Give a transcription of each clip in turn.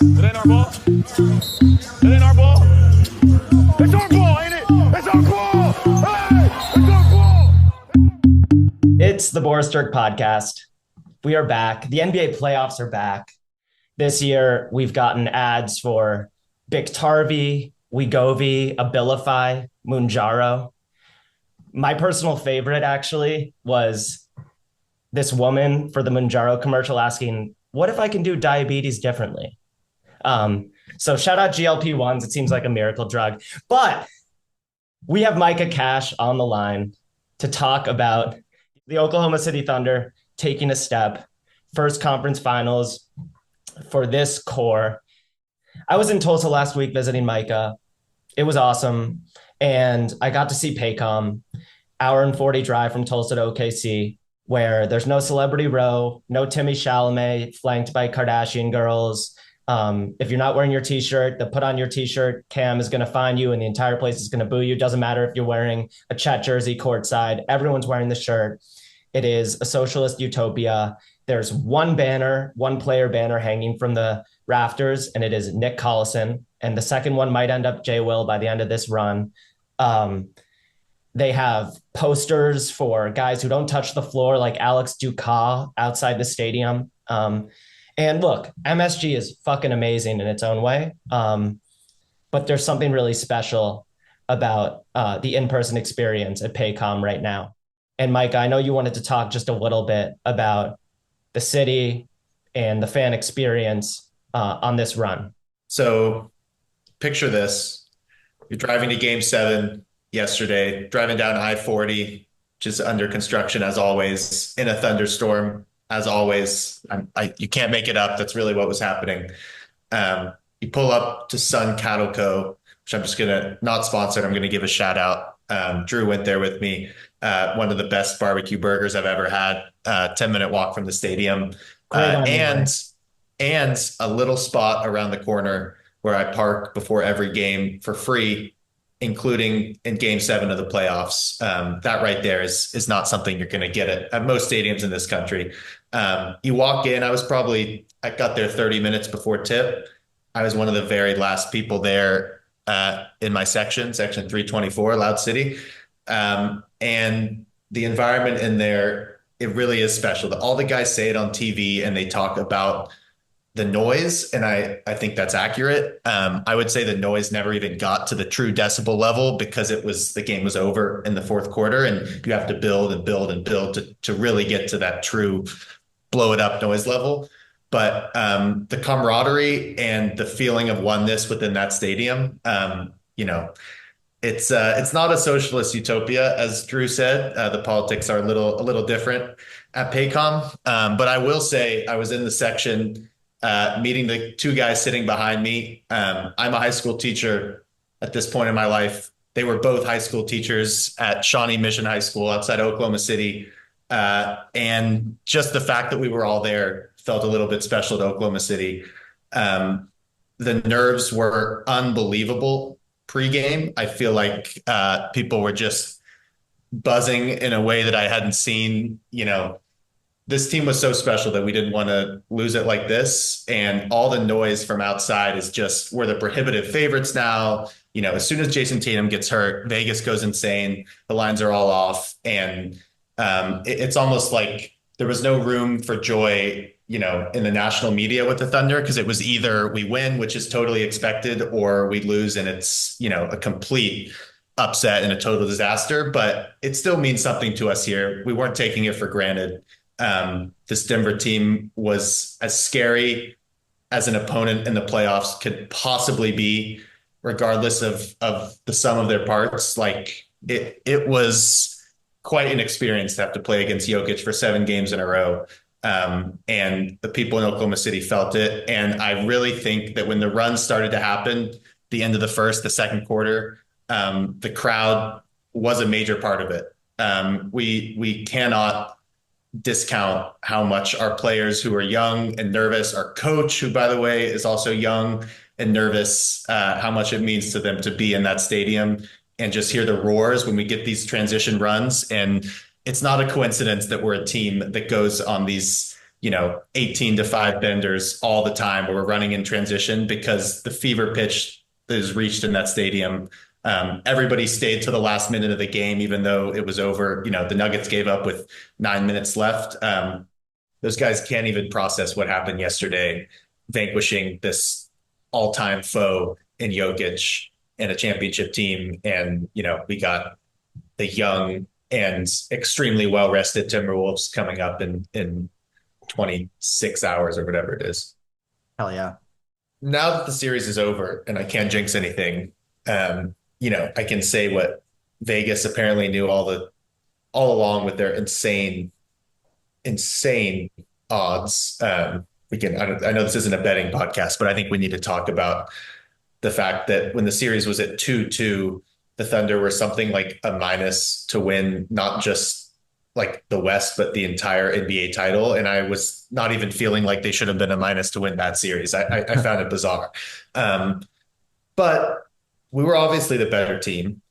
It ain't our ball. It ain't our ball. It's our ball, ain't it? It's our ball. Hey, it's our ball. It's the Boris Dirk podcast. We are back. The NBA playoffs are back. This year, we've gotten ads for Biktarvy, Wegovy, Abilify, Mounjaro. My personal favorite, actually, was this woman for the Mounjaro commercial asking, what if I can do diabetes differently? So shout out GLP-1s. It seems like a miracle drug. But we have Micah Cash on the line to talk about the Oklahoma City Thunder taking a step, first conference finals for this core. I was in Tulsa last week visiting Micah. It was awesome. And I got to see Paycom, hour and 40 drive from Tulsa to OKC, where there's no Celebrity Row, no Timmy Chalamet flanked by Kardashian girls. If you're not wearing your t-shirt, the put on your t-shirt cam is going to find you and the entire place is going to boo you. Doesn't matter if you're wearing a Chet jersey courtside. Everyone's wearing the shirt. It is a socialist utopia. There's one banner, one player banner hanging from the rafters, and it is Nick Collison. And the second one might end up Jay Will by the end of this run. They have posters for guys who don't touch the floor, like Alex Dukas outside the stadium. And look, MSG is fucking amazing in its own way. But there's something really special about the in-person experience at Paycom right now. And Mike, I know you wanted to talk just a little bit about the city and the fan experience on this run. So picture this. You're driving to Game 7 yesterday, driving down I-40, which is under construction as always, in a thunderstorm. As always, you can't make it up. That's really what was happening. You pull up to Sun Cattle Co., which I'm just going to, not sponsored, I'm going to give a shout out. Drew went there with me. One of the best barbecue burgers I've ever had. 10-minute walk from the stadium. And a little spot around the corner where I park before every game for free, including in Game 7 of the playoffs. That right there is not something you're going to get at most stadiums in this country. You walk in, I got there 30 minutes before tip. I was one of the very last people there in my section 324, Loud City. And the environment in there, it really is special. All the guys say it on TV and they talk about the noise, and I think that's accurate. I would say the noise never even got to the true decibel level because the game was over in the fourth quarter, and you have to build and build and build to really get to that true blow it up noise level. But the camaraderie and the feeling of oneness within that stadium, it's not a socialist utopia, as Drew said. The politics are a little different at Paycom. But I will say I was in the section meeting the two guys sitting behind me. I'm a high school teacher at this point in my life. They were both high school teachers at Shawnee Mission High School outside Oklahoma City. And just the fact that we were all there felt a little bit special to Oklahoma City. The nerves were unbelievable pregame. I feel like people were just buzzing in a way that I hadn't seen. This team was so special that we didn't want to lose it like this. And all the noise from outside is just, we're the prohibitive favorites now. As soon as Jason Tatum gets hurt, Vegas goes insane. The lines are all off. And it's almost like there was no room for joy, in the national media with the Thunder, because it was either we win, which is totally expected, or we lose and it's, a complete upset and a total disaster. But it still means something to us here. We weren't taking it for granted. This Denver team was as scary as an opponent in the playoffs could possibly be, regardless of the sum of their parts. Like it was quite an experience to have to play against Jokic for 7 games in a row. And the people in Oklahoma City felt it. And I really think that when the run started to happen, the end of the first, the second quarter, the crowd was a major part of it. We cannot discount how much our players who are young and nervous, our coach, who, by the way, is also young and nervous, how much it means to them to be in that stadium and just hear the roars when we get these transition runs. And it's not a coincidence that we're a team that goes on these 18-5 benders all the time where we're running in transition because the fever pitch is reached in that stadium. Everybody stayed to the last minute of the game, even though it was over. The Nuggets gave up with 9 minutes left. Those guys can't even process what happened yesterday, vanquishing this all-time foe in Jokic and a championship team. And, we got the young and extremely well-rested Timberwolves coming up in 26 hours or whatever it is. Hell yeah. Now that the series is over and I can't jinx anything, I can say what Vegas apparently knew all along with their insane odds. I know this isn't a betting podcast, but I think we need to talk about the fact that when the series was at 2-2, the Thunder were something like a minus to win, not just like the West, but the entire NBA title. And I was not even feeling like they should have been a minus to win that series. I found it bizarre. But we were obviously the better team.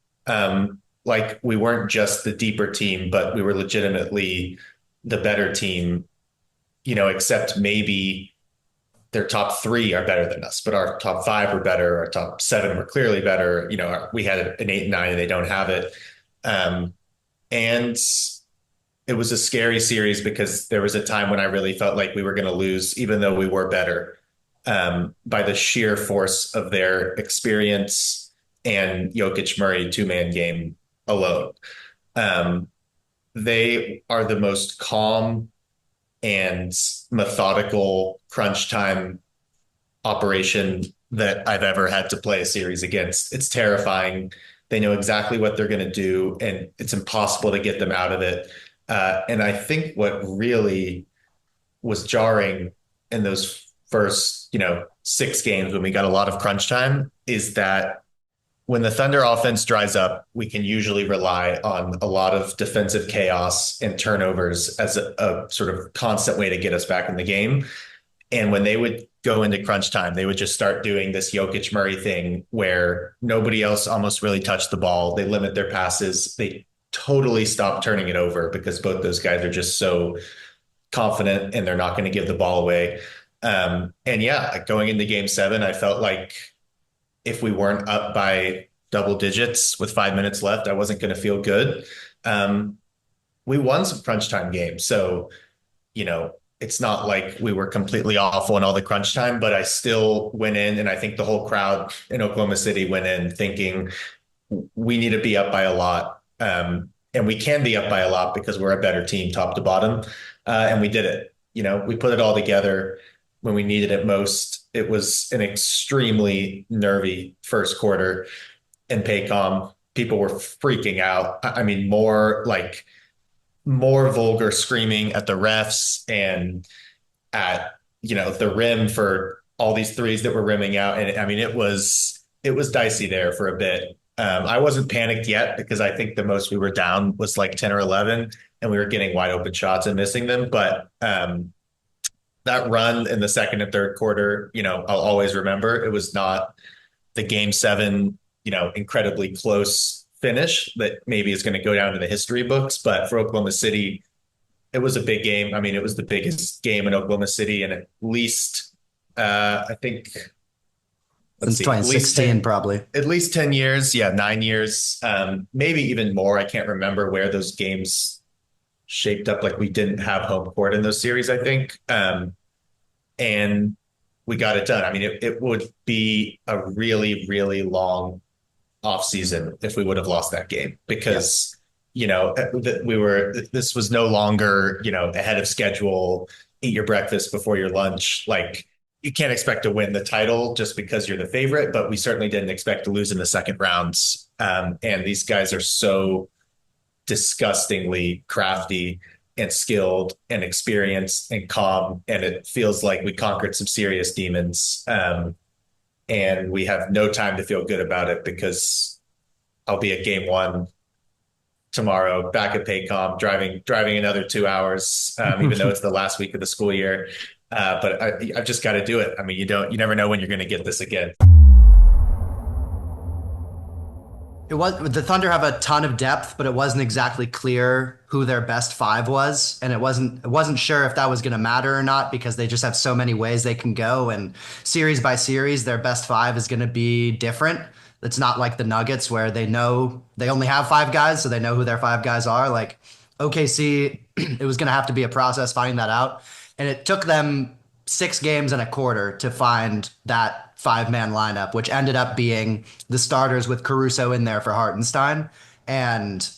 Like we weren't just the deeper team, but we were legitimately the better team, except maybe their top 3 are better than us, but our top 5 are better. Our top 7 were clearly better. We had an 8 and 9 and they don't have it. And it was a scary series because there was a time when I really felt like we were going to lose, even though we were better, by the sheer force of their experience and Jokic Murray 2-man game alone. They are the most calm and methodical crunch time operation that I've ever had to play a series against. It's terrifying. They know exactly what they're going to do, and it's impossible to get them out of it. And I think what really was jarring in those first, 6 games when we got a lot of crunch time is that when the Thunder offense dries up, we can usually rely on a lot of defensive chaos and turnovers as a sort of constant way to get us back in the game. And when they would go into crunch time, they would just start doing this Jokic Murray thing where nobody else almost really touched the ball. They limit their passes. They totally stop turning it over because both those guys are just so confident and they're not going to give the ball away. And yeah, going into game 7, I felt like if we weren't up by double digits with 5 minutes left, I wasn't going to feel good. We won some crunch time games. So, it's not like we were completely awful in all the crunch time, but I still went in, and I think the whole crowd in Oklahoma City went in thinking we need to be up by a lot. And we can be up by a lot because we're a better team top to bottom. And we did it. We put it all together when we needed it most. It was an extremely nervy first quarter in Paycom. People were freaking out. I mean, more vulgar screaming at the refs and at, the rim for all these threes that were rimming out. And I mean, it was dicey there for a bit. I wasn't panicked yet because I think the most we were down was like 10 or 11 and we were getting wide open shots and missing them. But that run in the second and third quarter, I'll always remember. It was not the game 7, incredibly close finish that maybe is going to go down in the history books. But for Oklahoma City, it was a big game. I mean, it was the biggest game in Oklahoma City in at least, I think, since 2016, probably. At least 10 years. Yeah, 9 years, maybe even more. I can't remember where those games shaped up. Like we didn't have home court in those series, I think. And we got it done. I mean, it would be a really, really long off season if we would have lost that game because, this was no longer, ahead of schedule, eat your breakfast before your lunch. Like you can't expect to win the title just because you're the favorite, but we certainly didn't expect to lose in the second rounds. And these guys are so disgustingly crafty and skilled and experienced and calm. And it feels like we conquered some serious demons. And we have no time to feel good about it because I'll be at game 1 tomorrow, back at Paycom, driving another 2 hours, even though it's the last week of the school year. But I've just got to do it. I mean, you never know when you're going to get this again. The Thunder have a ton of depth, but it wasn't exactly clear who their best five was, and it wasn't sure if that was going to matter or not because they just have so many ways they can go, and series by series, their best five is going to be different. It's not like the Nuggets where they know they only have five guys, so they know who their five guys are. Like OKC, it was going to have to be a process finding that out, and it took them 6 games and a quarter to find that 5-man lineup, which ended up being the starters with Caruso in there for Hartenstein. And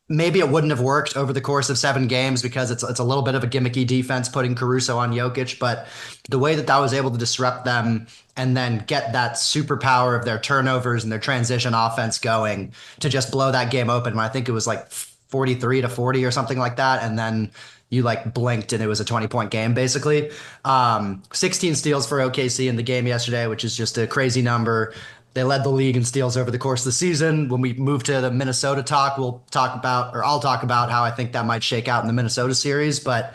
maybe it wouldn't have worked over the course of 7 games because it's a little bit of a gimmicky defense putting Caruso on Jokic, but the way that was able to disrupt them and then get that superpower of their turnovers and their transition offense going to just blow that game open when I think it was like 43-40 or something like that, and then you like blinked and it was a 20-point game basically. 16 steals for OKC in the game yesterday, which is just a crazy number. They led the league in steals over the course of the season. When we move to the Minnesota talk, I'll talk about how I think that might shake out in the Minnesota series. But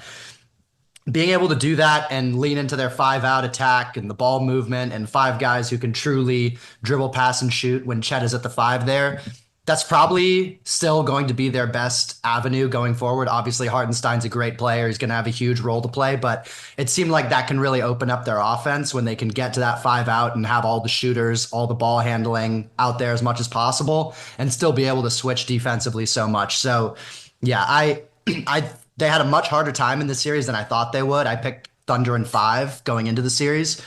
being able to do that and lean into their 5-out attack and the ball movement and 5 guys who can truly dribble, pass, and shoot when Chet is at the 5 there, that's probably still going to be their best avenue going forward. Obviously, Hartenstein's a great player. He's going to have a huge role to play, but it seemed like that can really open up their offense when they can get to that 5-out and have all the shooters, all the ball handling out there as much as possible and still be able to switch defensively so much. So yeah, they had a much harder time in this series than I thought they would. I picked Thunder in 5 going into the series.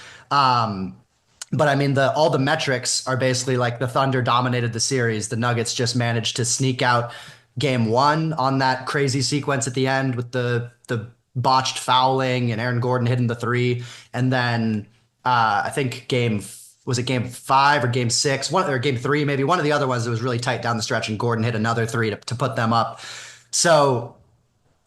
But I mean, all the metrics are basically like the Thunder dominated the series. The Nuggets just managed to sneak out game 1 on that crazy sequence at the end with the botched fouling and Aaron Gordon hitting the 3. And then I think game 5 or game 6, or game 3, maybe one of the other ones that was really tight down the stretch and Gordon hit another 3 to put them up. So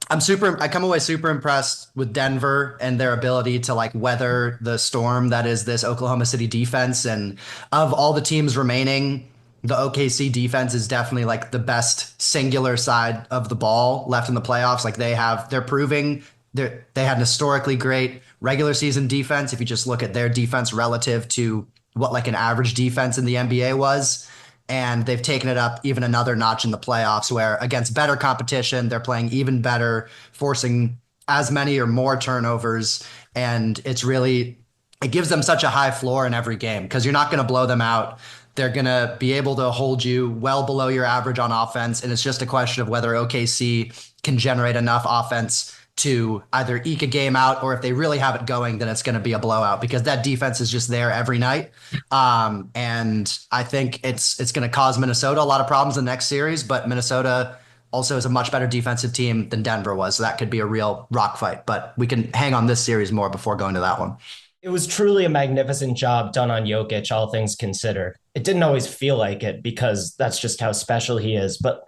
I come away super impressed with Denver and their ability to like weather the storm that is this Oklahoma City defense. And of all the teams remaining, the OKC defense is definitely like the best singular side of the ball left in the playoffs. Like they're proving they had an historically great regular season defense. If you just look at their defense relative to what like an average defense in the NBA was. And they've taken it up even another notch in the playoffs where against better competition, they're playing even better, forcing as many or more turnovers. And it gives them such a high floor in every game because you're not going to blow them out. They're going to be able to hold you well below your average on offense. And it's just a question of whether OKC can generate enough offense to either eke a game out, or if they really have it going, then it's going to be a blowout because that defense is just there every night. And I think it's going to cause Minnesota a lot of problems in the next series, but Minnesota also is a much better defensive team than Denver was. So that could be a real rock fight, but we can hang on this series more before going to that one. It was truly a magnificent job done on Jokic, all things considered. It didn't always feel like it because that's just how special he is, but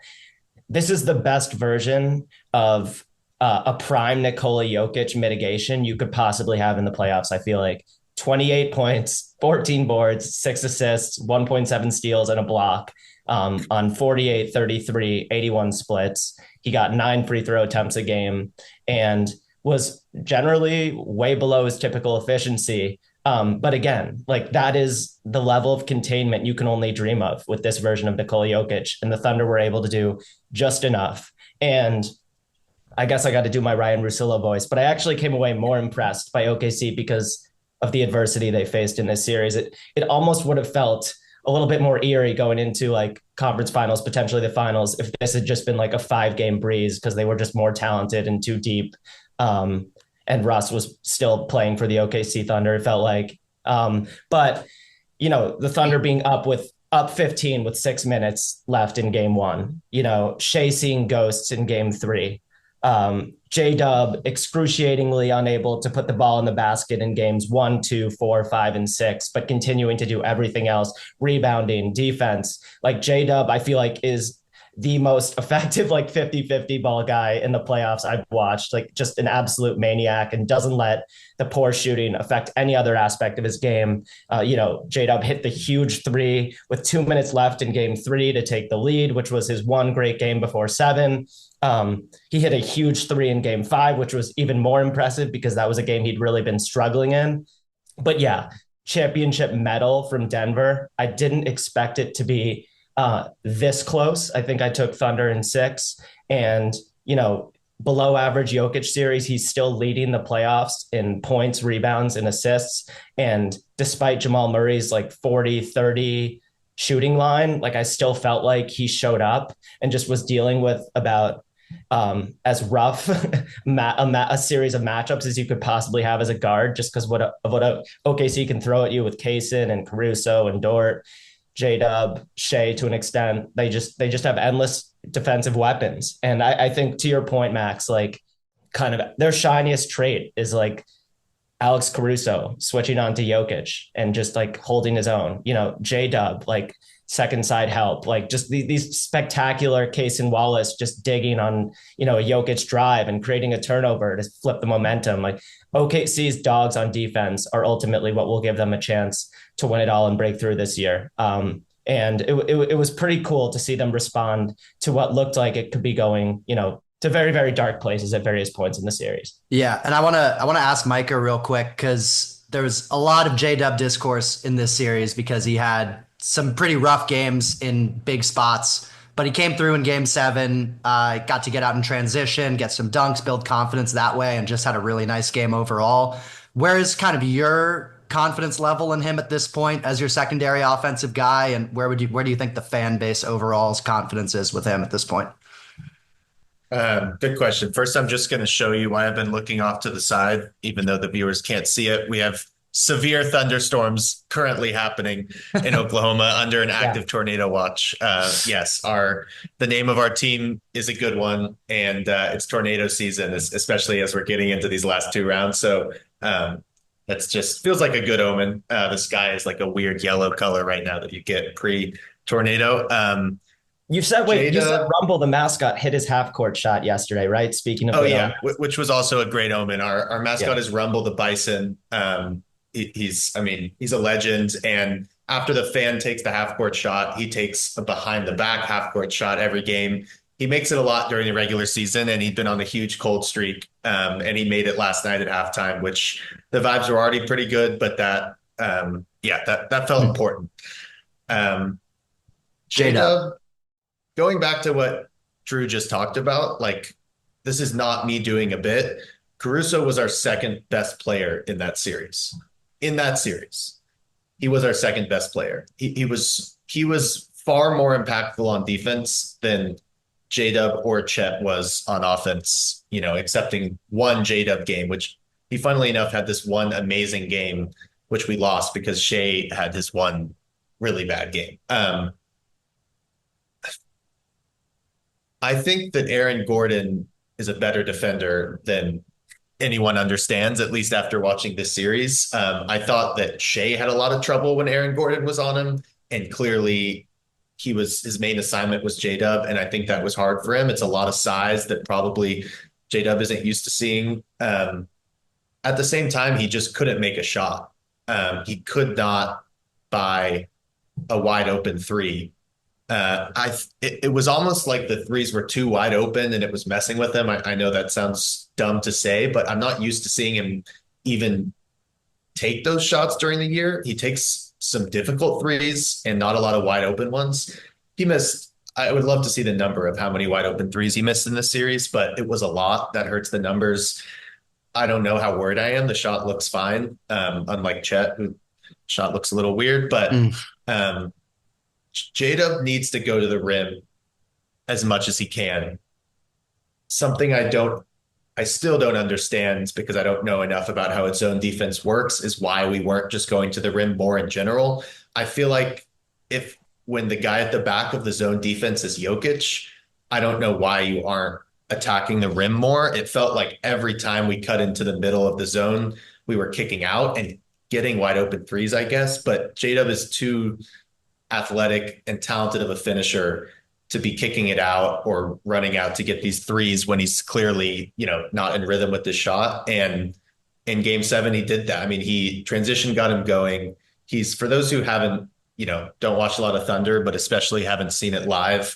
this is the best version of a prime Nikola Jokic mitigation you could possibly have in the playoffs. I feel like 28 points, 14 boards, 6 assists, 1.7 steals, and a block on 48, 33, 81 splits. He got 9 free throw attempts a game and was generally way below his typical efficiency. But again, like that is the level of containment you can only dream of with this version of Nikola Jokic, and the Thunder were able to do just enough. And I guess I got to do my Ryan Russillo voice, but I actually came away more impressed by OKC because of the adversity they faced in this series. It almost would have felt a little bit more eerie going into like conference finals, potentially the finals, if this had just been like a 5-game breeze because they were just more talented and too deep. And Russ was still playing for the OKC Thunder, it felt like. But, the Thunder being up 15 with 6 minutes left in game 1, Shea seeing ghosts in game 3. J-Dub excruciatingly unable to put the ball in the basket in games 1, 2, 4, 5, and 6, but continuing to do everything else, rebounding, defense. Like J-Dub, I feel like is the most effective, like 50-50 ball guy in the playoffs I've watched, like just an absolute maniac and doesn't let the poor shooting affect any other aspect of his game. J-Dub hit the huge 3 with 2 minutes left in game 3 to take the lead, which was his one great game before 7. He hit a huge 3 in game 5, which was even more impressive because that was a game he'd really been struggling in. But yeah, championship medal from Denver. I didn't expect it to be this close. I think I took Thunder in 6, and below average Jokic series, he's still leading the playoffs in points, rebounds, and assists. And despite Jamal Murray's 40-30 shooting line, I still felt like he showed up and just was dealing with about as rough a series of matchups as you could possibly have as a guard, just because what OKC can throw at you with Kaysen and Caruso and Dort, J-Dub, Shea to an extent. They just have endless defensive weapons. And I think, to your point, Max, kind of their shiniest trait is Alex Caruso switching on to Jokic and just holding his own. J-Dub, second side help, just these spectacular Case and Wallace just digging on, a Jokic drive and creating a turnover to flip the momentum. OKC's dogs on defense are ultimately what will give them a chance to win it all and break through this year. And it was pretty cool to see them respond to what looked like it could be going, to very, very dark places at various points in the series. Yeah. And I want to ask Micah real quick, because there was a lot of J-Dub discourse in this series because he had some pretty rough games in big spots, but he came through in game 7, got to get out in transition, get some dunks, build confidence that way, and just had a really nice game overall. Where is kind of your confidence level in him at this point as your secondary offensive guy, and where do you think the fan base overall's confidence is with him at this point? Good question. First, I'm just going to show you why I've been looking off to the side, even though the viewers can't see it. We have severe thunderstorms currently happening in Oklahoma under an active tornado watch. Yes, the name of our team is a good one, and it's tornado season, especially as we're getting into these last 2 rounds. So that's just feels like a good omen. The sky is a weird yellow color right now that you get pre-tornado. You said Rumble, the mascot, hit his half-court shot yesterday, right? Speaking of, which was also a great omen. Our mascot is Rumble the Bison. He's a legend. And after the fan takes the half-court shot, he takes a behind-the-back half-court shot every game. He makes it a lot during the regular season, and he'd been on a huge cold streak. And he made it last night at halftime, which the vibes were already pretty good, but that felt important. J-Dub. Going back to what Drew just talked about, this is not me doing a bit. Caruso was our second best player in that series. He was our second best player. He was far more impactful on defense than J-Dub or Chet was on offense, excepting one J-Dub game, which he, funnily enough, had this one amazing game, which we lost because Shea had his one really bad game. I think that Aaron Gordon is a better defender than anyone understands, at least after watching this series. I thought that Shea had a lot of trouble when Aaron Gordon was on him, and clearly his main assignment was J-Dub, and I think that was hard for him. It's a lot of size that probably J-Dub isn't used to seeing. At the same time, he just couldn't make a shot. He could not buy a wide open 3. It was almost like the 3s were too wide open and it was messing with him. I know that sounds dumb to say, but I'm not used to seeing him even take those shots during the year. He takes some difficult 3s and not a lot of wide open ones. I would love to see the number of how many wide open 3s he missed in this series, but it was a lot. That hurts the numbers. I don't know how worried I am. The shot looks fine. Unlike Chet, who shot looks a little weird, but J-Dub needs to go to the rim as much as he can. Something I still don't understand, because I don't know enough about how its zone defense works, is why we weren't just going to the rim more in general. I feel like when the guy at the back of the zone defense is Jokic, I don't know why you aren't attacking the rim more. It felt like every time we cut into the middle of the zone, we were kicking out and getting wide open 3s, I guess. But J-Dub is too athletic and talented of a finisher to be kicking it out or running out to get these 3s when he's clearly, not in rhythm with the shot. And in game 7, he did that. Transition got him going. For those who haven't, don't watch a lot of Thunder, but especially haven't seen it live,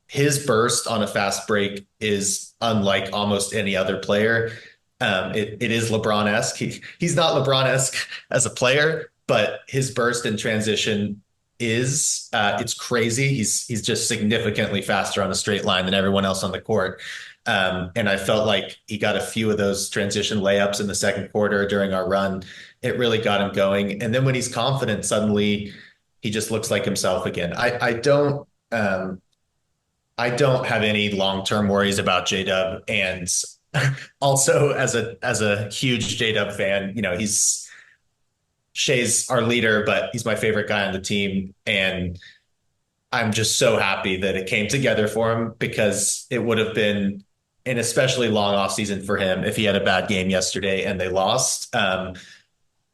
his burst on a fast break is unlike almost any other player. It is LeBron-esque. He's not LeBron-esque as a player, but his burst in transition is, it's crazy. He's just significantly faster on a straight line than everyone else on the court. And I felt like he got a few of those transition layups in the second quarter during our run. It really got him going. And then when he's confident, suddenly he just looks like himself again. I don't have any long-term worries about J-Dub. And also as a huge J-Dub fan, Shea's our leader, but he's my favorite guy on the team. And I'm just so happy that it came together for him, because it would have been an especially long offseason for him if he had a bad game yesterday and they lost.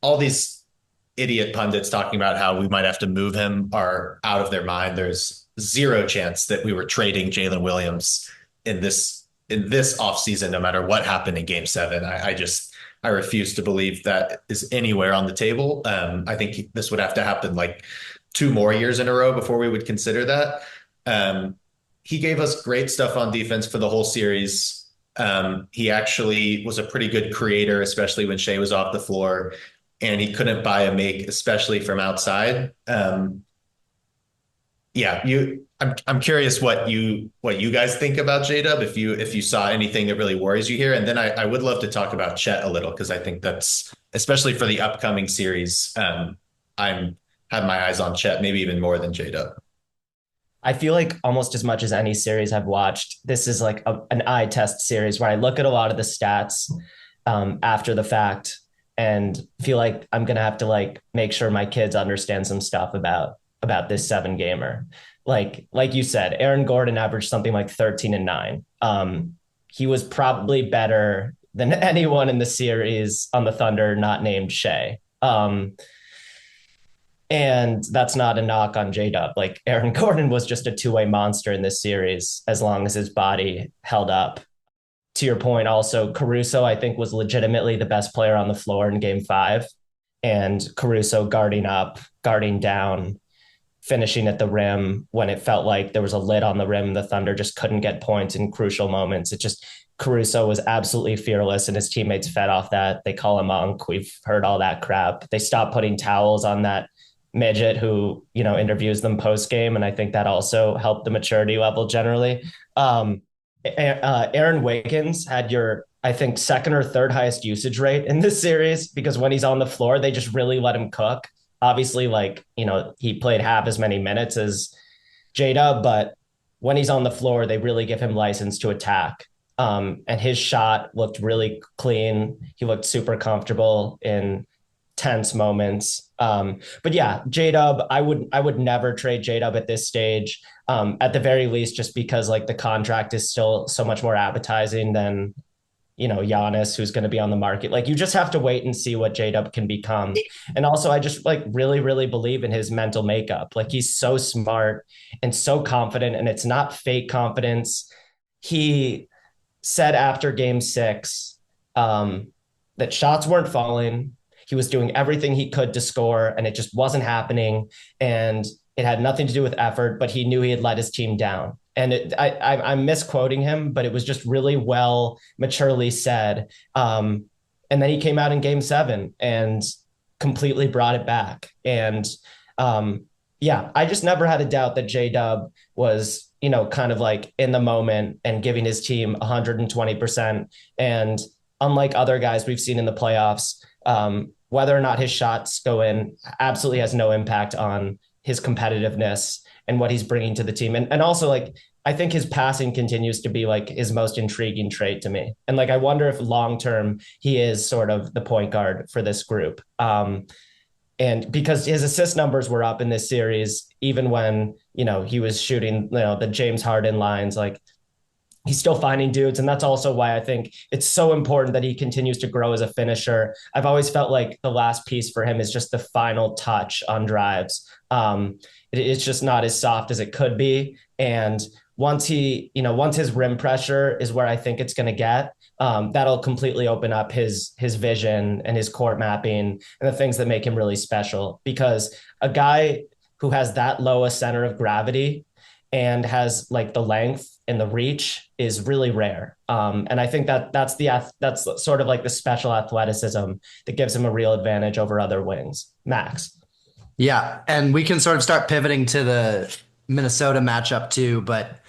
All these idiot pundits talking about how we might have to move him are out of their mind. There's zero chance that we were trading Jalen Williams in this offseason, no matter what happened in Game 7. I refuse to believe that is anywhere on the table. I think this would have to happen like 2 more years in a row before we would consider that. He gave us great stuff on defense for the whole series. He actually was a pretty good creator, especially when Shea was off the floor, and he couldn't buy a make, especially from outside. I'm curious what you guys think about J-Dub, if you saw anything that really worries you here. And then I would love to talk about Chet a little, because I think that's, especially for the upcoming series, I'm have my eyes on Chet, maybe even more than J-Dub. I feel like almost as much as any series I've watched, this is like an eye test series where I look at a lot of the stats after the fact and feel like I'm going to have to like make sure my kids understand some stuff about this 7-gamer. Like you said, Aaron Gordon averaged something like 13 and 9. He was probably better than anyone in the series on the Thunder, not named Shea. And that's not a knock on J-Dub. Like Aaron Gordon was just a 2-way monster in this series, as long as his body held up. To your point, also, Caruso, I think, was legitimately the best player on the floor in Game 5. And Caruso guarding up, guarding down, finishing at the rim when it felt like there was a lid on the rim. The Thunder just couldn't get points in crucial moments. Caruso was absolutely fearless, and his teammates fed off that. They call him Monk. We've heard all that crap. They stopped putting towels on that midget who, interviews them post game. And I think that also helped the maturity level generally. Aaron Wiggins had I think, second or third highest usage rate in this series, because when he's on the floor, they just really let him cook. Obviously, he played half as many minutes as J-Dub, but when he's on the floor, they really give him license to attack. And his shot looked really clean. He looked super comfortable in tense moments. But yeah, J-Dub, I would never trade J-Dub at this stage. At the very least, just because like the contract is still so much more appetizing than, Giannis, who's going to be on the market. Like, you just have to wait and see what J-Dub can become. And also, I just really, really believe in his mental makeup. Like, he's so smart and so confident, and it's not fake confidence. He said after Game 6 that shots weren't falling. He was doing everything he could to score, and it just wasn't happening. And it had nothing to do with effort, but he knew he had let his team down. And I'm misquoting him, but it was just really well, maturely said. And then he came out in Game 7 and completely brought it back. And I just never had a doubt that J-Dub was, kind of like in the moment and giving his team 120%. And unlike other guys we've seen in the playoffs, whether or not his shots go in absolutely has no impact on his competitiveness and what he's bringing to the team. And also, I think his passing continues to be his most intriguing trait to me. And I wonder if long-term he is sort of the point guard for this group. And because his assist numbers were up in this series, even when, he was shooting, the James Harden lines, he's still finding dudes. And that's also why I think it's so important that he continues to grow as a finisher. I've always felt like the last piece for him is just the final touch on drives. It's just not as soft as it could be. And once his rim pressure is where I think it's going to get, that'll completely open up his vision and his court mapping and the things that make him really special. Because a guy who has that low a center of gravity and has the length and the reach is really rare. And I think that's sort of the special athleticism that gives him a real advantage over other wings. Max. Yeah, and we can sort of start pivoting to the Minnesota matchup too, but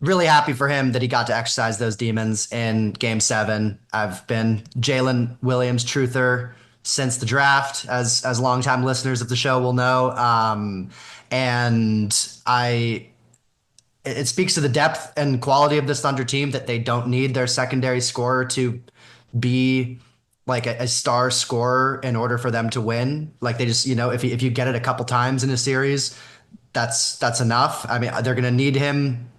really happy for him that he got to exercise those demons in game 7. I've been Jalen Williams truther since the draft, as longtime listeners of the show will know. And I it speaks to the depth and quality of this Thunder team that they don't need their secondary scorer to be like a star scorer in order for them to win. Like they just, if you get it a couple times in a series, that's enough. I mean, they're going to need him,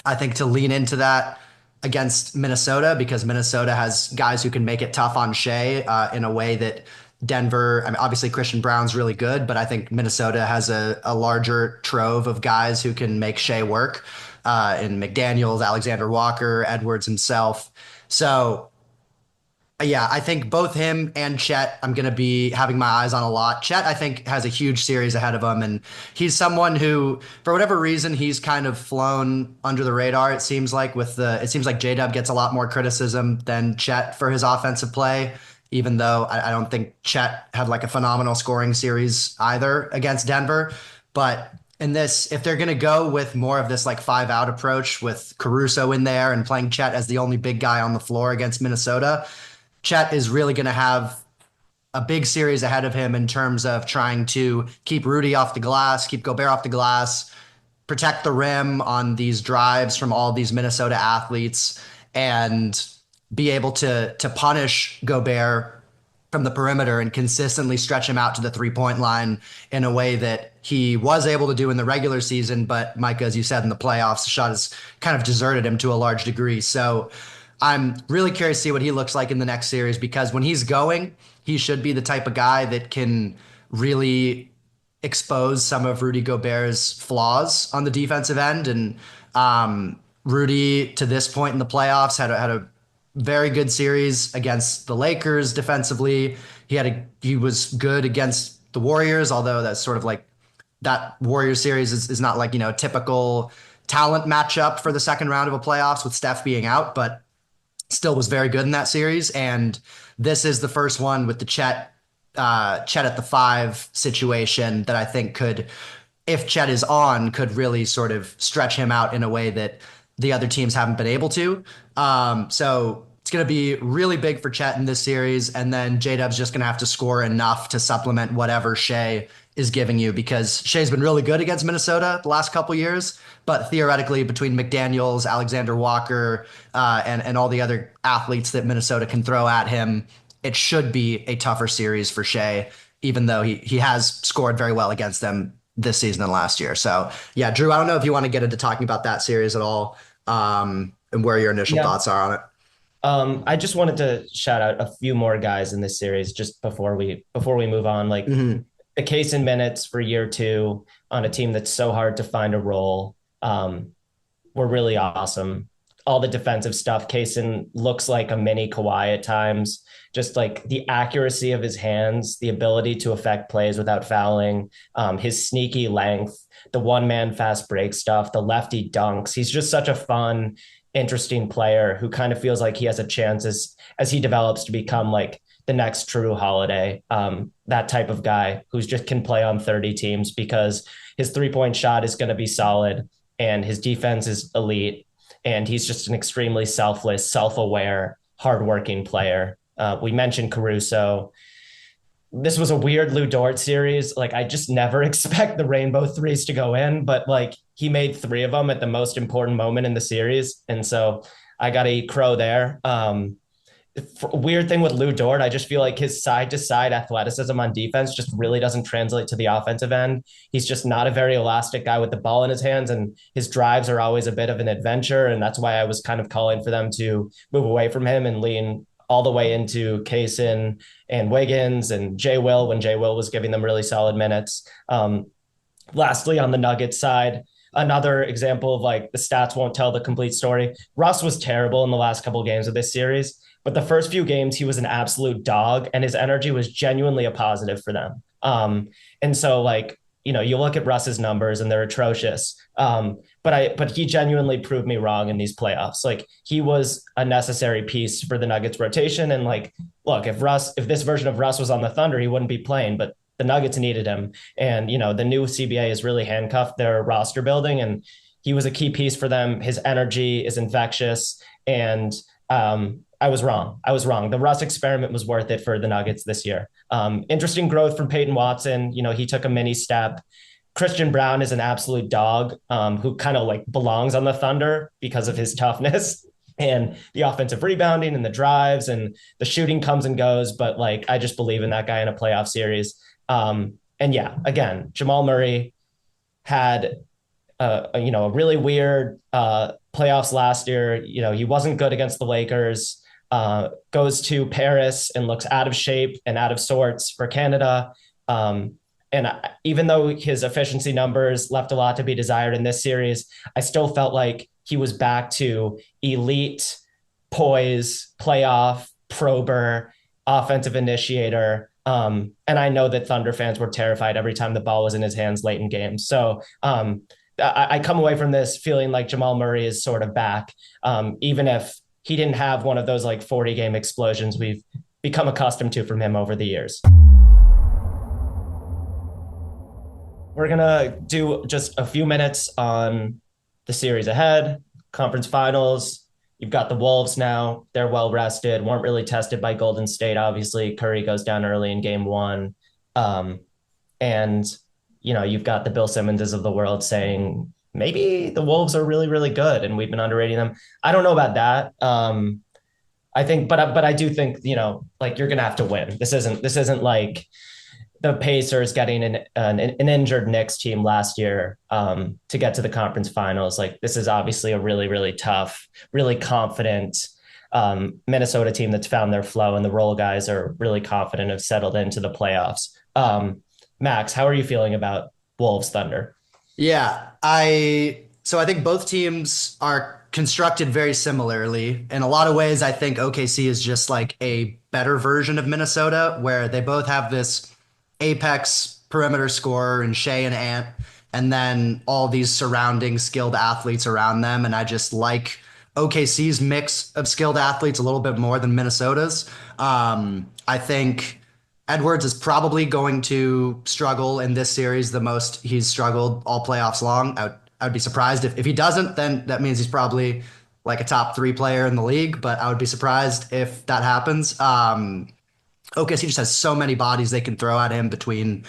I think, to lean into that against Minnesota, because Minnesota has guys who can make it tough on Shea in a way that Denver, I mean, obviously Christian Brown's really good, but I think Minnesota has a larger trove of guys who can make Shea work in McDaniels, Alexander Walker, Edwards himself. So yeah, I think both him and Chet, I'm going to be having my eyes on a lot. Chet, I think, has a huge series ahead of him, and he's someone who, for whatever reason, he's kind of flown under the radar. It seems like it seems like J-Dub gets a lot more criticism than Chet for his offensive play, even though I don't think Chet had like a phenomenal scoring series either against Denver. But in this, if they're going to go with more of this like 5-out approach with Caruso in there and playing Chet as the only big guy on the floor against Minnesota, Chet is really going to have a big series ahead of him in terms of trying to keep Rudy off the glass, keep Gobert off the glass, protect the rim on these drives from all these Minnesota athletes, and be able to punish Gobert from the perimeter and consistently stretch him out to the 3-point line in a way that he was able to do in the regular season. But Micah, as you said, in the playoffs, the shot has kind of deserted him to a large degree. So I'm really curious to see what he looks like in the next series, because when he's going, he should be the type of guy that can really expose some of Rudy Gobert's flaws on the defensive end. And Rudy, to this point in the playoffs, had a very good series against the Lakers defensively. He was good against the Warriors, although that's sort of like that Warriors series is not like, typical talent matchup for the second round of a playoffs with Steph being out, but still was very good in that series. And this is the first one with the Chet at the 5 situation that I think could, if Chet is on, could really sort of stretch him out in a way that the other teams haven't been able to. So it's going to be really big for Chet in this series. And then J-Dub's just going to have to score enough to supplement whatever Shea is giving you, because Shea's been really good against Minnesota the last couple years, but theoretically between McDaniels, Alexander Walker, and all the other athletes that Minnesota can throw at him, it should be a tougher series for Shea, even though he has scored very well against them this season and last year. So yeah, Drew, I don't know if you want to get into talking about that series at all, and where your initial thoughts are on it. I just wanted to shout out a few more guys in this series just before we move on. Like the case in minutes for year 2 on a team that's so hard to find a role were really awesome. All the defensive stuff, Kaysen looks like a mini Kawhi at times. Just like the accuracy of his hands, the ability to affect plays without fouling, his sneaky length, the one-man fast break stuff, the lefty dunks. He's just such a fun, interesting player who kind of feels like he has a chance as he develops to become like the next True Holiday, that type of guy who's just can play on 30 teams because his 3-point shot is going to be solid and his defense is elite. And he's just an extremely selfless, self-aware, hardworking player. We mentioned Caruso. This was a weird Lou Dort series. Like, I just never expect the rainbow threes to go in, but like he made 3 of them at the most important moment in the series. And so I got to eat crow there. Weird thing with Lou Dort, I just feel like his side-to-side athleticism on defense just really doesn't translate to the offensive end. He's just not a very elastic guy with the ball in his hands, and his drives are always a bit of an adventure, and that's why I was kind of calling for them to move away from him and lean all the way into Kaysen and Wiggins and Jay Will when Jay Will was giving them really solid minutes. Lastly, on the Nuggets side, another example of like the stats won't tell the complete story. Russ was terrible in the last couple of games of this series, but the first few games he was an absolute dog and his energy was genuinely a positive for them. And so like, you look at Russ's numbers and they're atrocious. But he genuinely proved me wrong in these playoffs. Like, he was a necessary piece for the Nuggets rotation. And like, look, if this version of Russ was on the Thunder, he wouldn't be playing, but the Nuggets needed him. And, the new CBA has really handcuffed their roster building, and he was a key piece for them. His energy is infectious. And I was wrong. The Russ experiment was worth it for the Nuggets this year. Interesting growth from Peyton Watson. He took a mini step. Christian Brown is an absolute dog who kind of like belongs on the Thunder because of his toughness and the offensive rebounding and the drives, and the shooting comes and goes. But like, I just believe in that guy in a playoff series. And yeah, again, Jamal Murray had a really weird playoffs last year. He wasn't good against the Lakers. Goes to Paris and looks out of shape and out of sorts for Canada. And even though his efficiency numbers left a lot to be desired in this series, I still felt like he was back to elite poise, playoff, prober, offensive initiator. And I know that Thunder fans were terrified every time the ball was in his hands late in games. So I come away from this feeling like Jamal Murray is sort of back, even if he didn't have one of those like 40-game explosions we've become accustomed to from him over the years. We're going to do just a few minutes on the series ahead, conference finals. You've got the Wolves now. They're well rested, weren't really tested by Golden State. Obviously, Curry goes down early in game one. And, you've got the Bill Simmonses of the world saying, maybe the Wolves are really, really good and we've been underrating them. I don't know about that. I think, but I do think, like you're going to have to win. This isn't like the Pacers getting an injured Knicks team last year to get to the conference finals. Like, this is obviously a really, really tough, really confident Minnesota team that's found their flow, and the role guys are really confident, have settled into the playoffs. Max, how are you feeling about Wolves Thunder? Yeah, I think both teams are constructed very similarly. In a lot of ways, I think OKC is just like a better version of Minnesota, where they both have this apex perimeter scorer and Shea and Ant, and then all these surrounding skilled athletes around them. And I just like OKC's mix of skilled athletes a little bit more than Minnesota's. I think Edwards is probably going to struggle in this series the most he's struggled all playoffs long. I would be surprised if he doesn't, then that means he's probably like a top 3 player in the league, but I would be surprised if that happens. OKC just has so many bodies they can throw at him between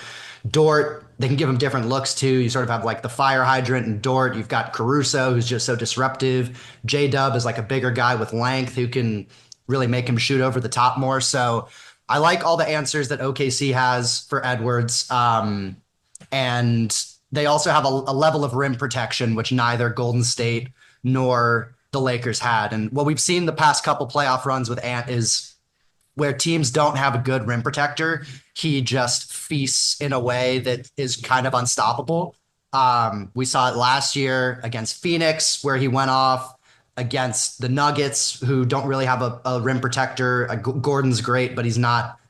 Dort. They can give him different looks too. You sort of have like the fire hydrant and Dort. You've got Caruso, who's just so disruptive. J-Dub is like a bigger guy with length who can really make him shoot over the top more. So I like all the answers that OKC has for Edwards. And they also have a level of rim protection, which neither Golden State nor the Lakers had. And what we've seen the past couple playoff runs with Ant is where teams don't have a good rim protector, he just feasts in a way that is kind of unstoppable. We saw it last year against Phoenix, where he went off, against the Nuggets, who don't really have a rim protector. Gordon's great, but he's not,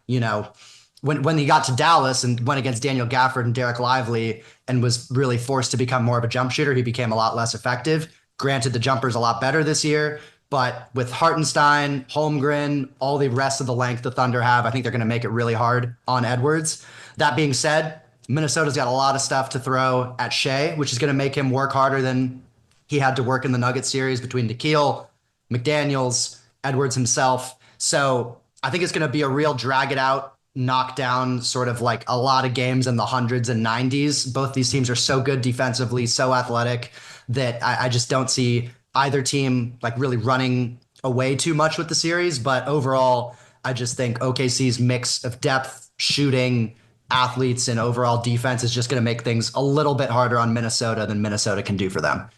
when he got to Dallas and went against Daniel Gafford and Derek Lively and was really forced to become more of a jump shooter, he became a lot less effective. Granted, the jumper's a lot better this year, but with Hartenstein, Holmgren, all the rest of the length the Thunder have, I think they're going to make it really hard on Edwards. That being said, Minnesota's got a lot of stuff to throw at Shea, which is going to make him work harder than he had to work in the Nuggets series between Nikhil, McDaniels, Edwards himself. So I think it's going to be a real drag it out, knock down, sort of like a lot of games in the hundreds and 90s. Both these teams are so good defensively, so athletic, that I just don't see either team like really running away too much with the series. But overall, I just think OKC's mix of depth, shooting, athletes, and overall defense is just going to make things a little bit harder on Minnesota than Minnesota can do for them.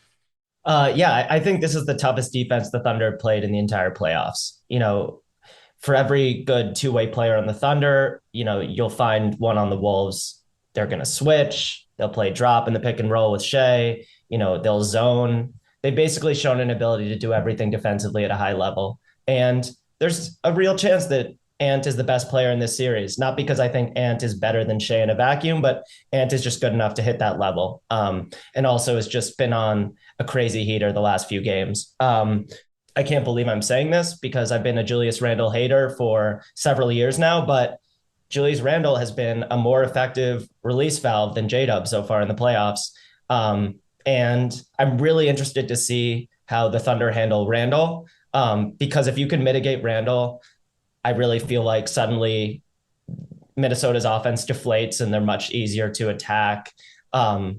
Yeah, I think this is the toughest defense the Thunder played in the entire playoffs. For every good two-way player on the Thunder, you'll find one on the Wolves. They're going to switch. They'll play drop in the pick and roll with Shea. They'll zone. They've basically shown an ability to do everything defensively at a high level. And there's a real chance that Ant is the best player in this series, not because I think Ant is better than Shea in a vacuum, but Ant is just good enough to hit that level. And also has just been on a crazy heater the last few games. I can't believe I'm saying this because I've been a Julius Randle hater for several years now, but Julius Randle has been a more effective release valve than J-Dub so far in the playoffs. And I'm really interested to see how the Thunder handle Randle, because if you can mitigate Randle, I really feel like suddenly Minnesota's offense deflates and they're much easier to attack. I'll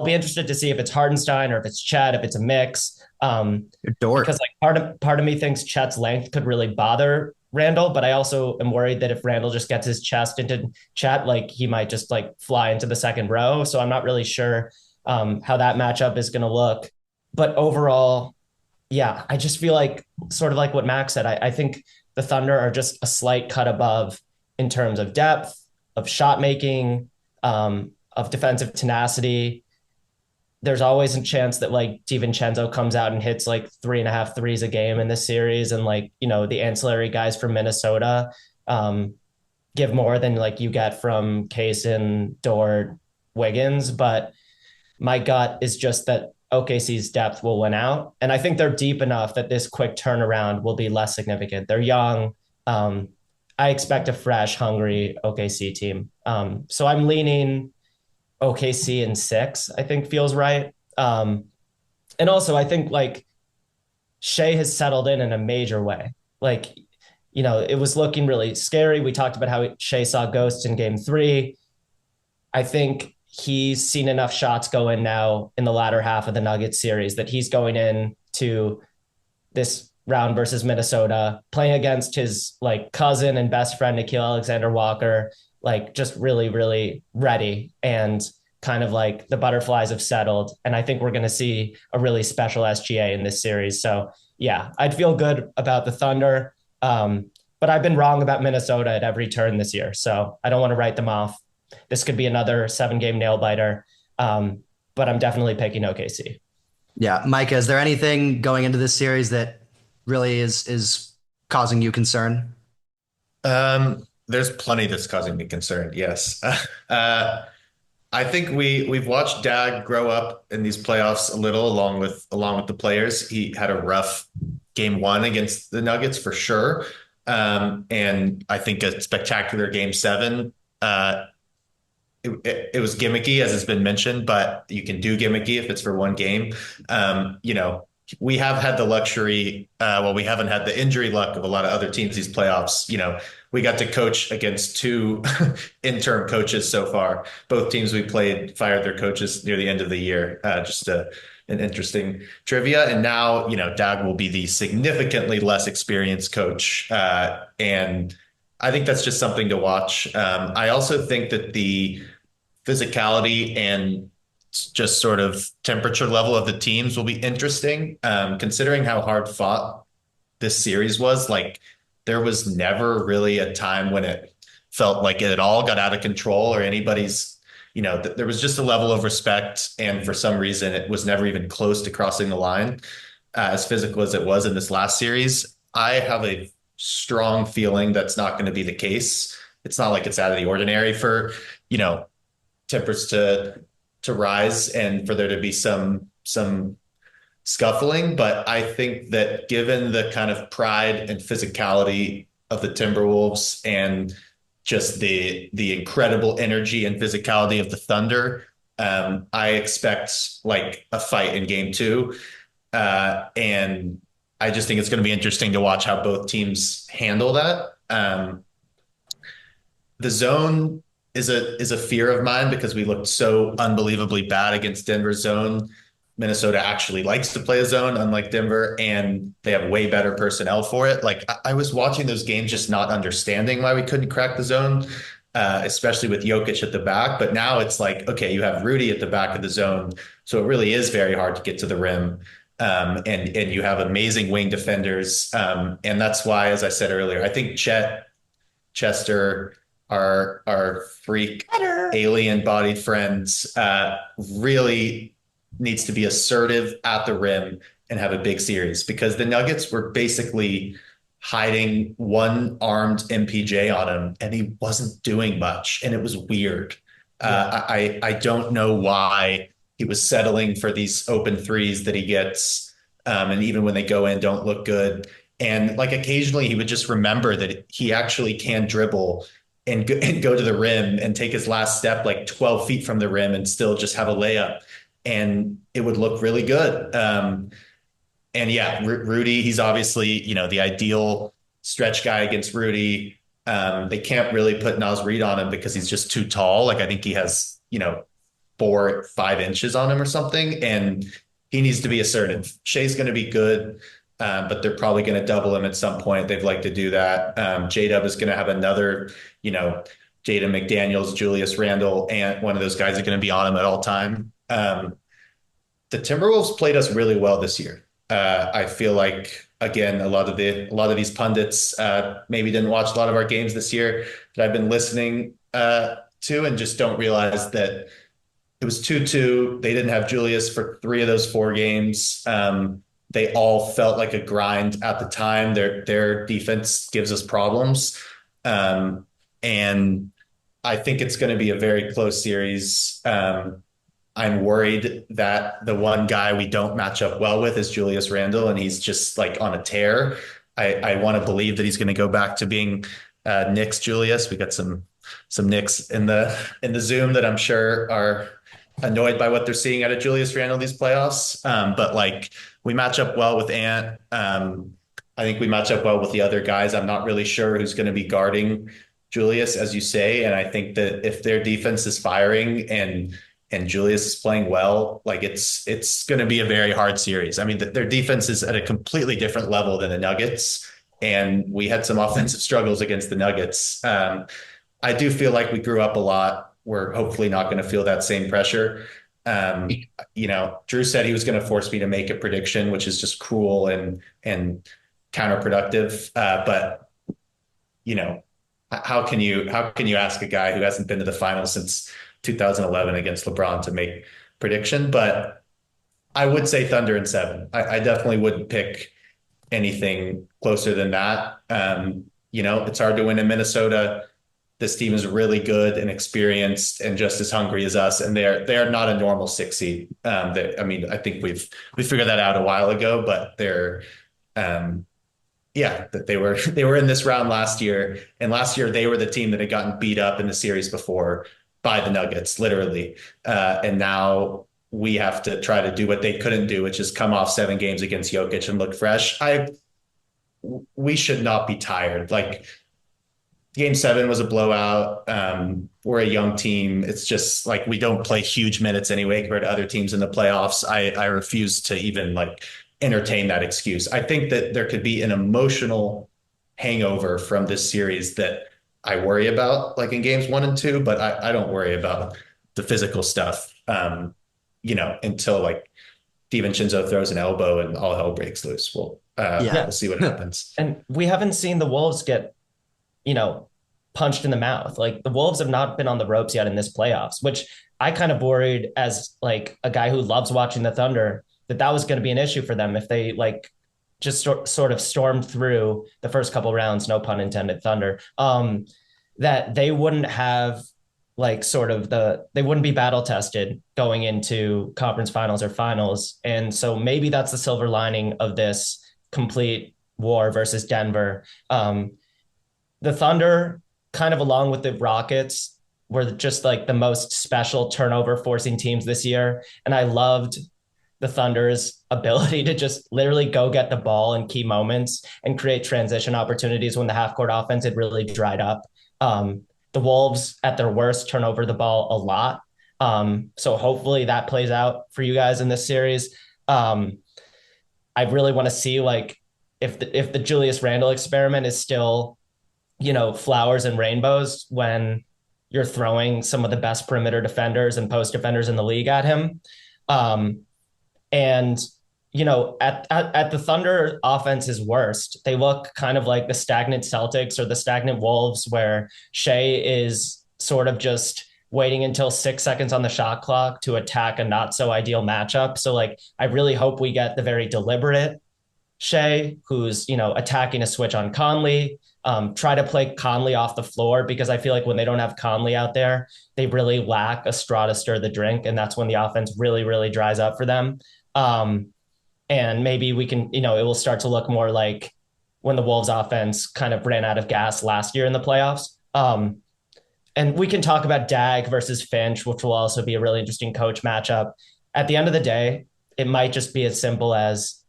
be interested to see if it's Hardenstein or if it's Chet, if it's a mix. Because like part of me thinks Chet's length could really bother Randle, but I also am worried that if Randle just gets his chest into Chet, like he might just like fly into the second row. So I'm not really sure how that matchup is going to look. But overall, yeah, I just feel like sort of like what Max said. I think the Thunder are just a slight cut above in terms of depth, of shot making, of defensive tenacity. There's always a chance that like DiVincenzo comes out and hits like 3.5 threes a game in this series. And like, you know, the ancillary guys from Minnesota give more than like you get from Kaysen, Dort, Wiggins. But my gut is just that OKC's depth will win out. And I think they're deep enough that this quick turnaround will be less significant. They're young. I expect a fresh, hungry OKC team. So I'm leaning OKC in 6, I think feels right. And also I think like Shea has settled in a major way. Like, you know, it was looking really scary. We talked about how Shea saw ghosts in game 3. I think he's seen enough shots go in now in the latter half of the Nuggets series that he's going in to this round versus Minnesota, playing against his like cousin and best friend, Nickeil Alexander-Walker, like just really, really ready, and kind of like the butterflies have settled. And I think we're going to see a really special SGA in this series. So yeah, I'd feel good about the Thunder. But I've been wrong about Minnesota at every turn this year. So I don't want to write them off. This could be another 7-game nail biter. But I'm definitely picking OKC. Yeah. Micah, is there anything going into this series that really is causing you concern? There's plenty that's causing me concern. Yes. I think we've watched Dag grow up in these playoffs a little along with the players. He had a rough game 1 against the Nuggets for sure. And I think a spectacular game 7. It was gimmicky, as has been mentioned, but you can do gimmicky if it's for one game. You know, we have had the luxury, we haven't had the injury luck of a lot of other teams these playoffs. You know, we got to coach against 2 interim coaches so far. Both teams we played fired their coaches near the end of the year. Just an interesting trivia. And now, you know, Dag will be the significantly less experienced coach. And I think that's just something to watch. I also think that the physicality and just sort of temperature level of the teams will be interesting, considering how hard fought this series was. Like, there was never really a time when it felt like it all got out of control or anybody's, you know, there was just a level of respect. And for some reason, it was never even close to crossing the line, as physical as it was in this last series. I have a strong feeling that's not going to be the case. It's not like it's out of the ordinary for, you know, tempers to rise and for there to be some scuffling. But I think that given the kind of pride and physicality of the Timberwolves and just the incredible energy and physicality of the Thunder, I expect like a fight in game 2. And I just think it's going to be interesting to watch how both teams handle that. The zone is a fear of mine because we looked so unbelievably bad against Denver's zone. Minnesota actually likes to play a zone, unlike Denver, and they have way better personnel for it. Like, I was watching those games just not understanding why we couldn't crack the zone, especially with Jokic at the back. But now it's like, okay, you have Rudy at the back of the zone, so it really is very hard to get to the rim. And you have amazing wing defenders. And that's why, as I said earlier, I think Chester, our freak alien bodied friends, really needs to be assertive at the rim and have a big series, because the Nuggets were basically hiding one-armed MPJ on him and he wasn't doing much, and it was weird. I don't know why he was settling for these open threes that he gets, and even when they go in, don't look good. And like occasionally he would just remember that he actually can dribble and go to the rim and take his last step like 12 feet from the rim and still just have a layup, and it would look really good. And yeah, Rudy, he's obviously, the ideal stretch guy against Rudy. They can't really put Naz Reid on him because he's just too tall. Like I think he has, 4 or 5 inches on him or something, and he needs to be assertive. Shea's going to be good, but they're probably going to double him at some point. They'd like to do that. J-Dub is going to have another, Jaden McDaniels, Julius Randle, and one of those guys are going to be on him at all time. The Timberwolves played us really well this year. I feel like, again, a lot of these pundits maybe didn't watch a lot of our games this year that I've been listening to, and just don't realize that it was 2-2. They didn't have Julius for 3 of those 4 games. They all felt like a grind at the time. Their defense gives us problems. And I think it's going to be a very close series. I'm worried that the one guy we don't match up well with is Julius Randle, and he's just like on a tear. I want to believe that he's going to go back to being Knicks Julius. We got some Knicks in the Zoom that I'm sure are annoyed by what they're seeing out of Julius Randle these playoffs. But like, we match up well with Ant. I think we match up well with the other guys. I'm not really sure who's going to be guarding Julius, as you say. And I think that if their defense is firing and Julius is playing well, like it's going to be a very hard series. I mean, their defense is at a completely different level than the Nuggets, and we had some offensive struggles against the Nuggets. I do feel like we grew up a lot. We're hopefully not going to feel that same pressure. Drew said he was going to force me to make a prediction, which is just cruel and counterproductive. But how can you ask a guy who hasn't been to the finals since 2011 against LeBron to make prediction? But I would say Thunder in 7. I definitely wouldn't pick anything closer than that. It's hard to win in Minnesota. This team is really good and experienced and just as hungry as us, and they are not a normal 6 seed. I think we figured that out a while ago, but they're that they were in this round last year, and last year they were the team that had gotten beat up in the series before by the Nuggets, literally. And now we have to try to do what they couldn't do, which is come off 7 games against Jokic and look fresh. We should not be tired. Like, Game 7 was a blowout. We're a young team. It's just like we don't play huge minutes anyway compared to other teams in the playoffs. I refuse to even entertain that excuse. I think that there could be an emotional hangover from this series that I worry about, like in games 1 and 2, but I don't worry about the physical stuff, until DiVincenzo throws an elbow and all hell breaks loose. We'll see what happens. And we haven't seen the Wolves get punched in the mouth. Like, the Wolves have not been on the ropes yet in this playoffs, which I kind of worried as a guy who loves watching the Thunder that was going to be an issue for them if they just sort of stormed through the first couple rounds, no pun intended, Thunder, that they wouldn't have they wouldn't be battle tested going into conference finals or finals. And so maybe that's the silver lining of this complete war versus Denver. The Thunder, kind of along with the Rockets, were just the most special turnover forcing teams this year. And I loved the Thunder's ability to just literally go get the ball in key moments and create transition opportunities when the half court offense had really dried up. The Wolves at their worst turn over the ball a lot. So hopefully that plays out for you guys in this series. I really want to see if the Julius Randle experiment is still, flowers and rainbows when you're throwing some of the best perimeter defenders and post defenders in the league at him. And at the Thunder offense's worst, they look kind of like the stagnant Celtics or the stagnant Wolves, where Shea is sort of just waiting until 6 seconds on the shot clock to attack a not so ideal matchup. So I really hope we get the very deliberate Shea, who's, attacking a switch on Conley, try to play Conley off the floor, because I feel like when they don't have Conley out there, they really lack a straw to stir the drink. And that's when the offense really, really dries up for them. And maybe we can, it will start to look more like when the Wolves offense kind of ran out of gas last year in the playoffs. And we can talk about Dag versus Finch, which will also be a really interesting coach matchup. At the end of the day, it might just be as simple as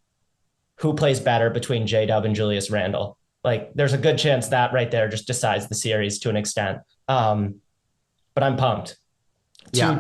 who plays better between J-Dub and Julius Randle. Like, there's a good chance that right there just decides the series to an extent. But I'm pumped. Yeah.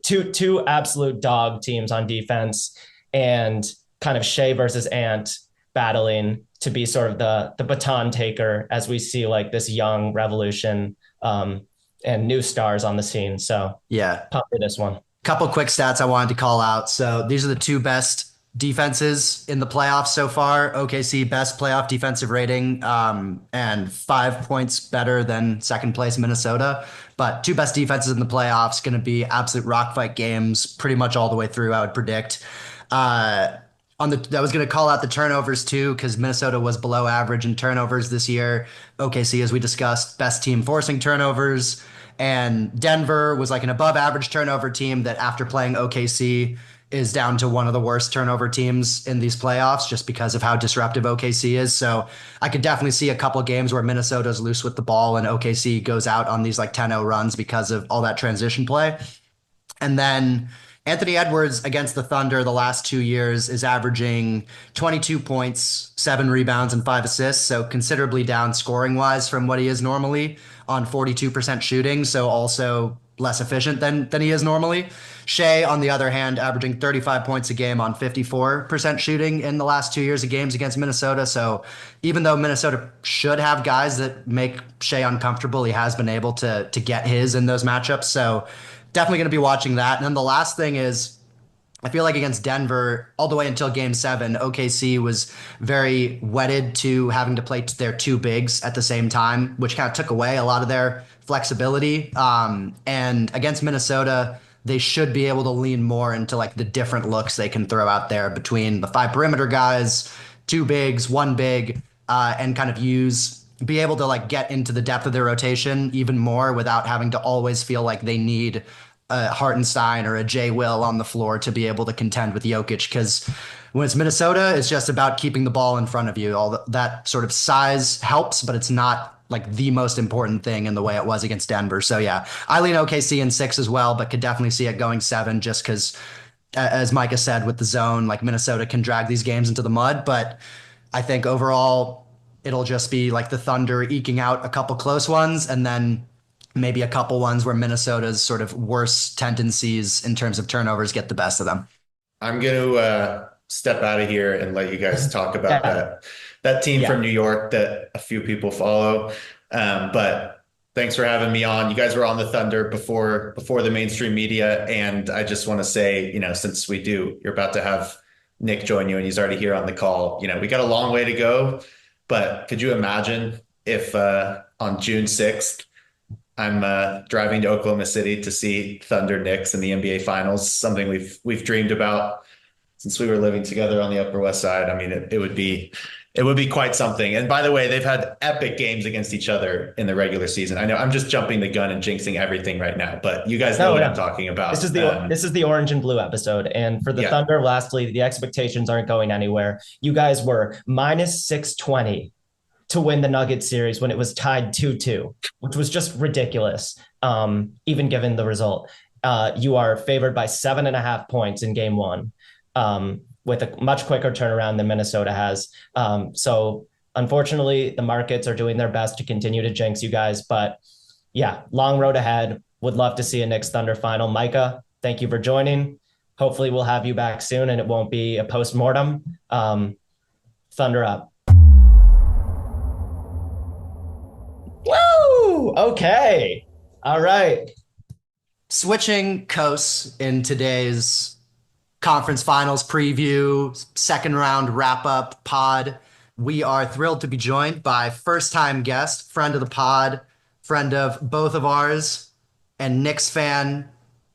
Two absolute dog teams on defense, and kind of Shea versus Ant battling to be sort of the baton taker as we see like this young revolution and new stars on the scene. So Yeah. pumped for this one. Couple quick stats I wanted to call out. So these are the two best defenses in the playoffs so far. OKC best playoff defensive rating, and 5 points better than second place Minnesota. But two best defenses in the playoffs, going to be absolute rock fight games pretty much all the way through, I would predict. I was going to call out the turnovers too, because Minnesota was below average in turnovers this year. OKC, as we discussed, best team forcing turnovers. And Denver was like an above average turnover team that after playing OKC is down to one of the worst turnover teams in these playoffs just because of how disruptive OKC is. So I could definitely see a couple games where Minnesota's loose with the ball and OKC goes out on these like 10-0 runs because of all that transition play. And then Anthony Edwards against the Thunder the last 2 years is averaging 22 points, 7 rebounds, and 5 assists. So considerably down scoring wise from what he is normally on 42% shooting. So also less efficient than he is normally. Shea, on the other hand, averaging 35 points a game on 54% shooting in the last 2 years of games against Minnesota. So even though Minnesota should have guys that make Shea uncomfortable, he has been able to get his in those matchups. So definitely going to be watching that. And then the last thing is, I feel like against Denver, all the way until game 7, OKC was very wedded to having to play their two bigs at the same time, which kind of took away a lot of their flexibility. And against Minnesota, they should be able to lean more into like the different looks they can throw out there between the 5 perimeter guys, 2 bigs, 1 big, and kind of be able to like get into the depth of their rotation even more without having to always feel like they need a Hartenstein or a Jay Will on the floor to be able to contend with Jokic. Because when it's Minnesota, it's just about keeping the ball in front of you. All that sort of size helps, but it's not like the most important thing in the way it was against Denver. So yeah, I lean OKC in 6 as well, but could definitely see it going 7 just because, as Micah said, with the zone, like Minnesota can drag these games into the mud. But I think overall, it'll just be like the Thunder eking out a couple close ones and then maybe a couple ones where Minnesota's sort of worst tendencies in terms of turnovers get the best of them. I'm going to step out of here and let you guys talk about that team from New York that a few people follow. But thanks for having me on. You guys were on the Thunder before the mainstream media. And I just want to say, since you're about to have Nick join you and he's already here on the call, we got a long way to go. But could you imagine if on June 6th, I'm driving to Oklahoma City to see Thunder Knicks in the NBA Finals, something we've dreamed about since we were living together on the Upper West Side. I mean, it would be quite something. And by the way, they've had epic games against each other in the regular season. I know I'm just jumping the gun and jinxing everything right now, but you guys know what I'm talking about. This is the orange and blue episode. And for the Thunder, lastly, the expectations aren't going anywhere. You guys were minus 620 to win the Nuggets series when it was tied 2-2, which was just ridiculous, even given the result. You are favored by 7.5 points in game 1, with a much quicker turnaround than Minnesota has. So unfortunately, the markets are doing their best to continue to jinx you guys. But yeah, long road ahead. Would love to see a Knicks Thunder final. Micah, thank you for joining. Hopefully we'll have you back soon and it won't be a post-mortem. Thunder up. Woo! Okay. All right. Switching coasts in today's conference finals preview, second round wrap up pod. We are thrilled to be joined by first time guest, friend of the pod, friend of both of ours, and Knicks fan,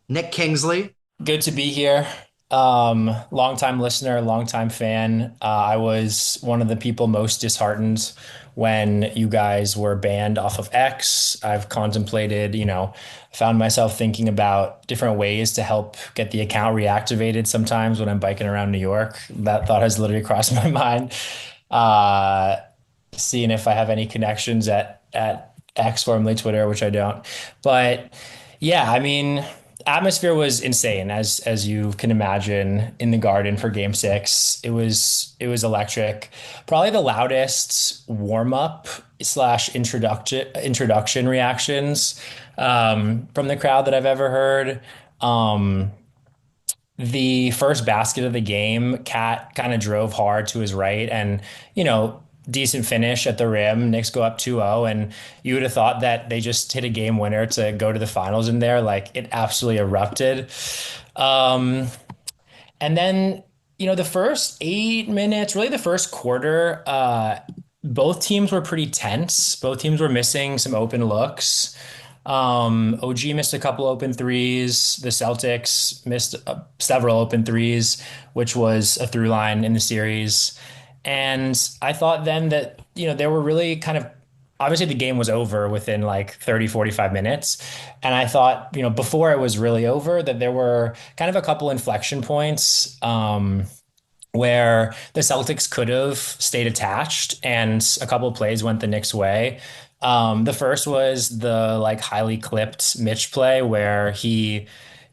Nick Kingsley. Good to be here. Longtime listener, longtime fan. I was one of the people most disheartened when you guys were banned off of X. I've contemplated, found myself thinking about different ways to help get the account reactivated sometimes when I'm biking around New York. That thought has literally crossed my mind. Seeing if I have any connections at X, formerly Twitter, which I don't. But yeah, I mean, atmosphere was insane, as you can imagine, in the Garden for Game 6. It was electric. Probably the loudest warm up slash introduction reactions from the crowd that I've ever heard. The first basket of the game, Cat kind of drove hard to his right and, decent finish at the rim. Knicks go up 2-0, and you would have thought that they just hit a game winner to go to the finals in there. Like, it absolutely erupted. Um, and then, the first 8 minutes, really the first quarter, both teams were pretty tense. Both teams were missing some open looks. OG missed a couple open threes. The Celtics missed several open threes, which was a through line in the series. And I thought then that, they were really kind of, obviously the game was over within like 30, 45 minutes. And I thought, before it was really over, that there were kind of a couple inflection points. Where the Celtics could have stayed attached and a couple of plays went the Knicks' way. The first was the like highly clipped Mitch play where he,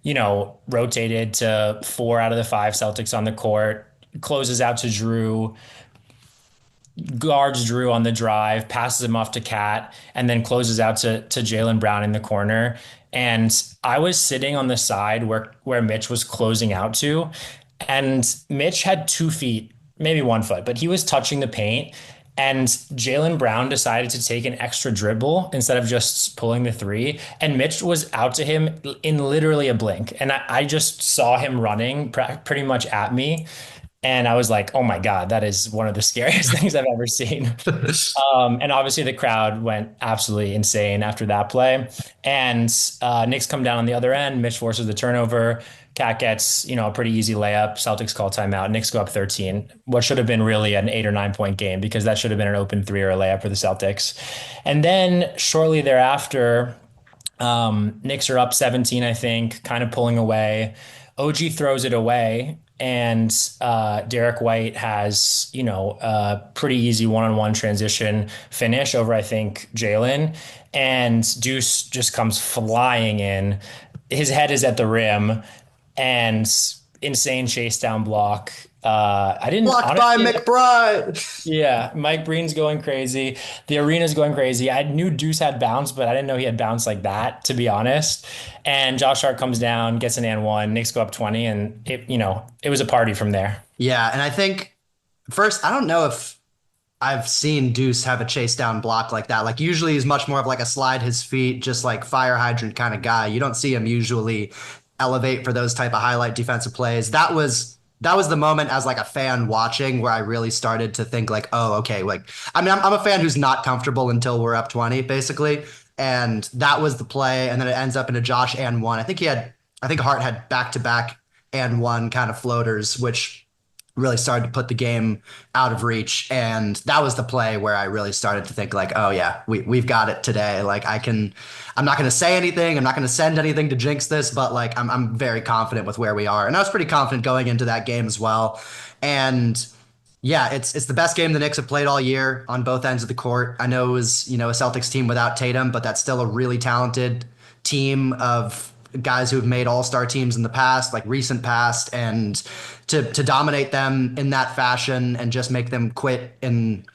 rotated to 4 out of the 5 Celtics on the court, closes out to Drew, guards Drew on the drive, passes him off to Cat, and then closes out to Jaylen Brown in the corner. And I was sitting on the side where Mitch was closing out to, and Mitch had 2 feet, maybe 1 foot, but he was touching the paint. And Jaylen Brown decided to take an extra dribble instead of just pulling the three. And Mitch was out to him in literally a blink. And I just saw him running pretty much at me. And I was like, oh my God, that is one of the scariest things I've ever seen. And obviously the crowd went absolutely insane after that play. And Knicks come down on the other end. Mitch forces the turnover. Cat gets, a pretty easy layup. Celtics call timeout. Knicks go up 13. What should have been really an 8 or 9 point game, because that should have been an open 3 or a layup for the Celtics. And then shortly thereafter, Knicks are up 17, I think, kind of pulling away. OG throws it away, and Derek White has, a pretty easy one-on-one transition finish over, I think, Jaylen. And Deuce just comes flying in. His head is at the rim, and insane chase down block. I didn't Blocked by McBride. Yeah, Mike Breen's going crazy. The arena's going crazy. I knew Deuce had bounce, but I didn't know he had bounce like that, to be honest. And Josh Hart comes down, gets an and one. Knicks go up 20, and it was a party from there. Yeah, and I think first, I don't know if I've seen Deuce have a chase down block like that. Like, usually he's much more of like a slide his feet, just like fire hydrant kind of guy. You don't see him usually elevate for those type of highlight defensive plays. That was the moment as like a fan watching where I really started to think like, oh, okay. Like, I mean, I'm a fan who's not comfortable until we're up 20 basically. And that was the play. And then it ends up in a Josh and one. I think Hart had back-to-back and one kind of floaters, which really started to put the game out of reach. And that was the play where I really started to think like, oh yeah, we've got it today. Like, I'm not going to say anything. I'm not going to send anything to jinx this, but like, I'm very confident with where we are. And I was pretty confident going into that game as well. And yeah, it's the best game the Knicks have played all year on both ends of the court. I know it was, a Celtics team without Tatum, but that's still a really talented team of guys who've made all-star teams in the past, like recent past, and to dominate them in that fashion and just make them quit in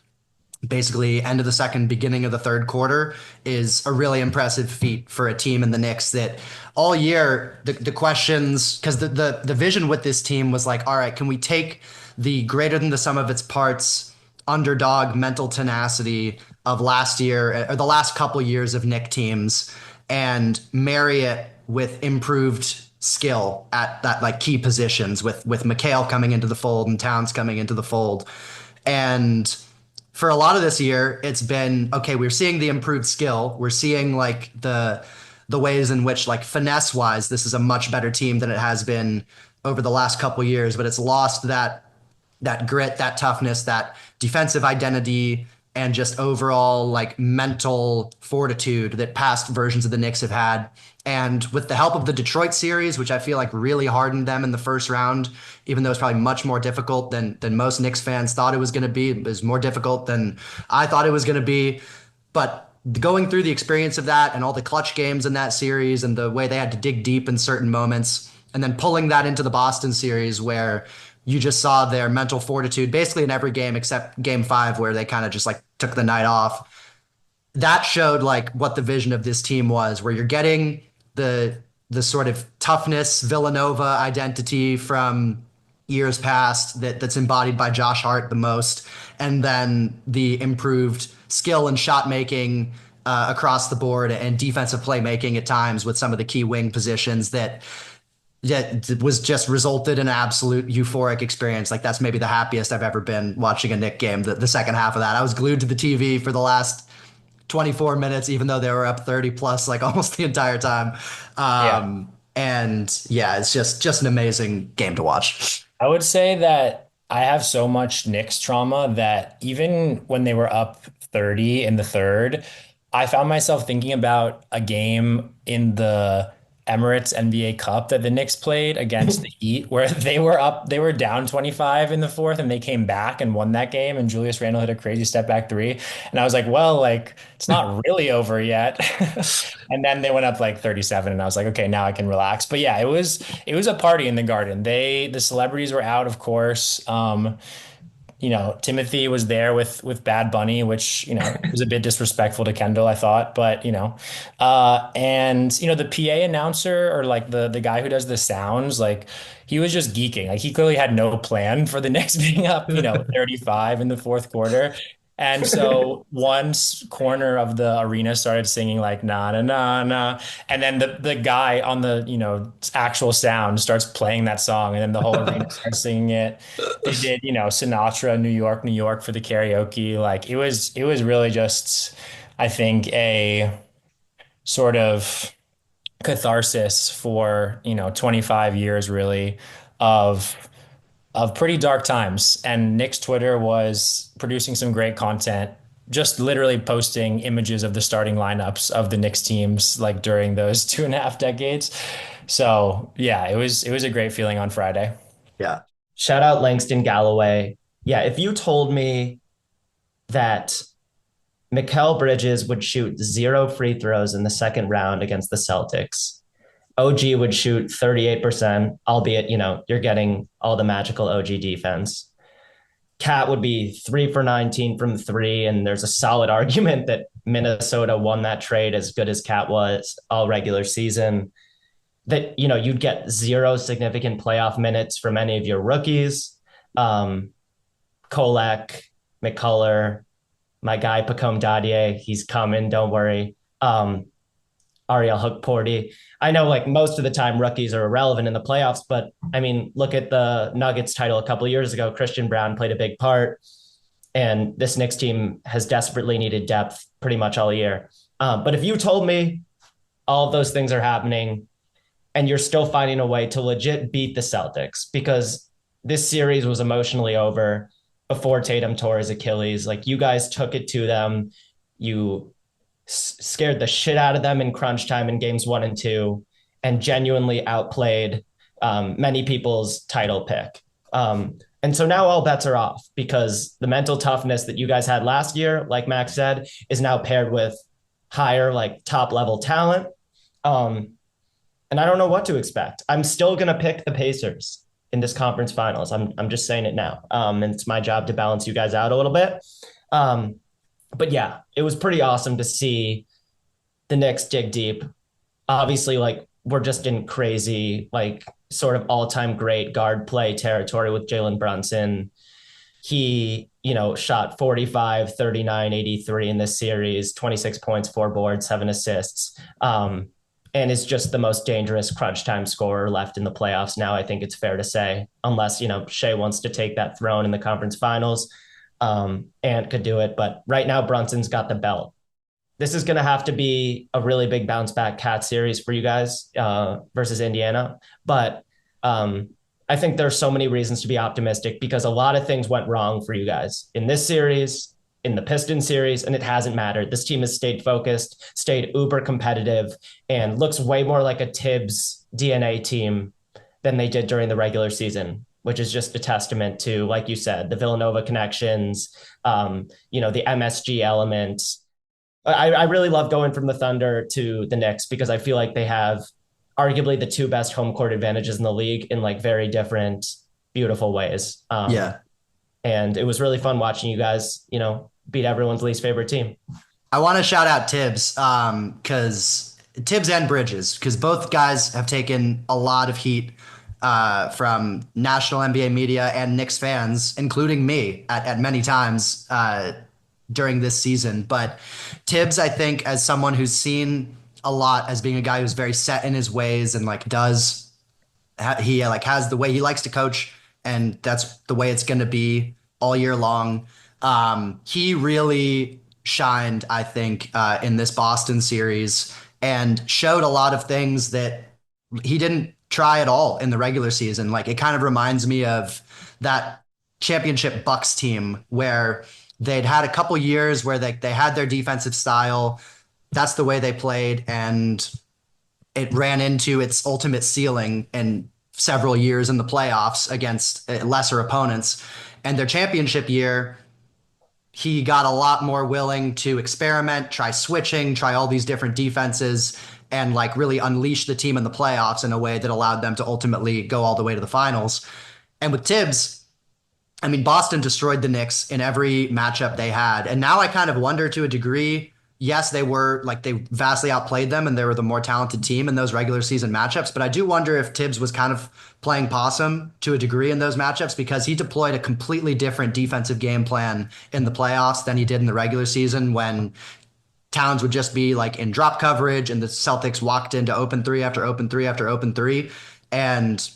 basically end of the second, beginning of the third quarter is a really impressive feat for a team in the Knicks that all year the questions, because the vision with this team was like, all right, can we take the greater than the sum of its parts underdog mental tenacity of last year or the last couple years of Knick teams and marry it with improved skill at that like key positions with McHale coming into the fold and Towns coming into the fold. And for a lot of this year, it's been, okay, we're seeing the improved skill. We're seeing like the ways in which like finesse wise, this is a much better team than it has been over the last couple years, but it's lost that grit, that toughness, that defensive identity, and just overall like mental fortitude that past versions of the Knicks have had. And with the help of the Detroit series, which I feel like really hardened them in the first round, even though it's probably much more difficult than most Knicks fans thought it was going to be. It was more difficult than I thought it was going to be. But going through the experience of that and all the clutch games in that series and the way they had to dig deep in certain moments, and then pulling that into the Boston series where you just saw their mental fortitude basically in every game except game 5 where they kind of just like took the night off. That showed like what the vision of this team was, where you're getting the sort of toughness Villanova identity from years past that's embodied by Josh Hart the most, and then the improved skill and shot making across the board and defensive playmaking at times with some of the key wing positions that was just resulted in an absolute euphoric experience. Like that's maybe the happiest I've ever been watching a Knick game. The second half of that, I was glued to the TV for the last 24 minutes, even though they were up 30 plus like almost the entire time. And yeah, it's just an amazing game to watch. I would say that I have so much Knicks trauma that even when they were up 30 in the third, I found myself thinking about a game in the Emirates NBA Cup that the Knicks played against the Heat, where they were down 25 in the fourth, and they came back and won that game. And Julius Randle hit a crazy step back three, and I was like, well, like it's not really over yet. And then they went up like 37, and I was like, okay, now I can relax. But yeah, it was a party in the Garden. The celebrities were out, of course. Timothy was there with Bad Bunny, which, was a bit disrespectful to Kendall, I thought, but, and, the PA announcer or like the guy who does the sounds, like he was just geeking. Like he clearly had no plan for the Knicks being up, 35 in the fourth quarter. And so corner of the arena started singing like na na na na, and then the guy on the actual sound starts playing that song, and then the whole arena starts singing it. They did Sinatra, New York for the karaoke. Like it was really just, I think, a sort of catharsis for 25 years really of pretty dark times. And Nick's Twitter was producing some great content, just literally posting images of the starting lineups of the Knicks teams like during those 2.5 decades. So yeah, it was a great feeling on Friday. Yeah. Shout out Langston Galloway. Yeah, if you told me that Mikal Bridges would shoot 0 free throws in the second round against the Celtics, OG would shoot 38%, albeit, you're getting all the magical OG defense. Cat would be 3 for 19 from 3, and there's a solid argument that Minnesota won that trade as good as Cat was all regular season. That, you'd get 0 significant playoff minutes from any of your rookies. Kolek, McCullough, my guy Pacome Dadier, he's coming, don't worry. Ariel Hookporty. I know like most of the time rookies are irrelevant in the playoffs, but I mean, look at the Nuggets title a couple of years ago. Christian Brown played a big part, and this Knicks team has desperately needed depth pretty much all year. But if you told me all of those things are happening and you're still finding a way to legit beat the Celtics, because this series was emotionally over before Tatum tore his Achilles, like you guys took it to them. You scared the shit out of them in crunch time in games 1 and 2, and genuinely outplayed many people's title pick. And so now all bets are off, because the mental toughness that you guys had last year, like Max said, is now paired with higher, like top level talent. And I don't know what to expect. I'm still going to pick the Pacers in this conference finals. I'm just saying it now. And it's my job to balance you guys out a little bit. But yeah, it was pretty awesome to see the Knicks dig deep. Obviously, like we're just in crazy, like sort of all-time great guard play territory with Jalen Brunson. He, shot 45, 39, 83 in this series, 26 points, 4 boards, 7 assists, and is just the most dangerous crunch time scorer left in the playoffs now, I think it's fair to say, unless, Shea wants to take that throne in the conference finals. And could do it. But right now, Brunson's got the belt. This is going to have to be a really big bounce back Cat series for you guys versus Indiana. But I think there's so many reasons to be optimistic, because a lot of things went wrong for you guys in this series, in the Pistons series, and it hasn't mattered. This team has stayed focused, stayed uber competitive, and looks way more like a Tibbs DNA team than they did during the regular season, which is just a testament to, like you said, the Villanova connections, the MSG element. I really love going from the Thunder to the Knicks because I feel like they have arguably the two best home court advantages in the league in like very different, beautiful ways. Yeah. And it was really fun watching you guys, beat everyone's least favorite team. I want to shout out Tibbs, because Tibbs and Bridges, because both guys have taken a lot of heat from national NBA media and Knicks fans, including me at many times during this season. But Tibbs, I think, as someone who's seen a lot as being a guy who's very set in his ways and like he like has the way he likes to coach, and that's the way it's going to be all year long. He really shined, I think, in this Boston series and showed a lot of things that he didn't try at all in the regular season. Like it kind of reminds me of that championship Bucks team where they'd had a couple years where they had their defensive style. That's the way they played, and it ran into its ultimate ceiling in several years in the playoffs against lesser opponents. And their championship year, he got a lot more willing to experiment, try switching, try all these different defenses, and like really unleash the team in the playoffs in a way that allowed them to ultimately go all the way to the finals. And with Tibbs, I mean, Boston destroyed the Knicks in every matchup they had. And now I kind of wonder to a degree, yes, they vastly outplayed them and they were the more talented team in those regular season matchups. But I do wonder if Tibbs was kind of playing possum to a degree in those matchups because he deployed a completely different defensive game plan in the playoffs than he did in the regular season when Towns would just be like in drop coverage and the Celtics walked into open three after open three after open three, and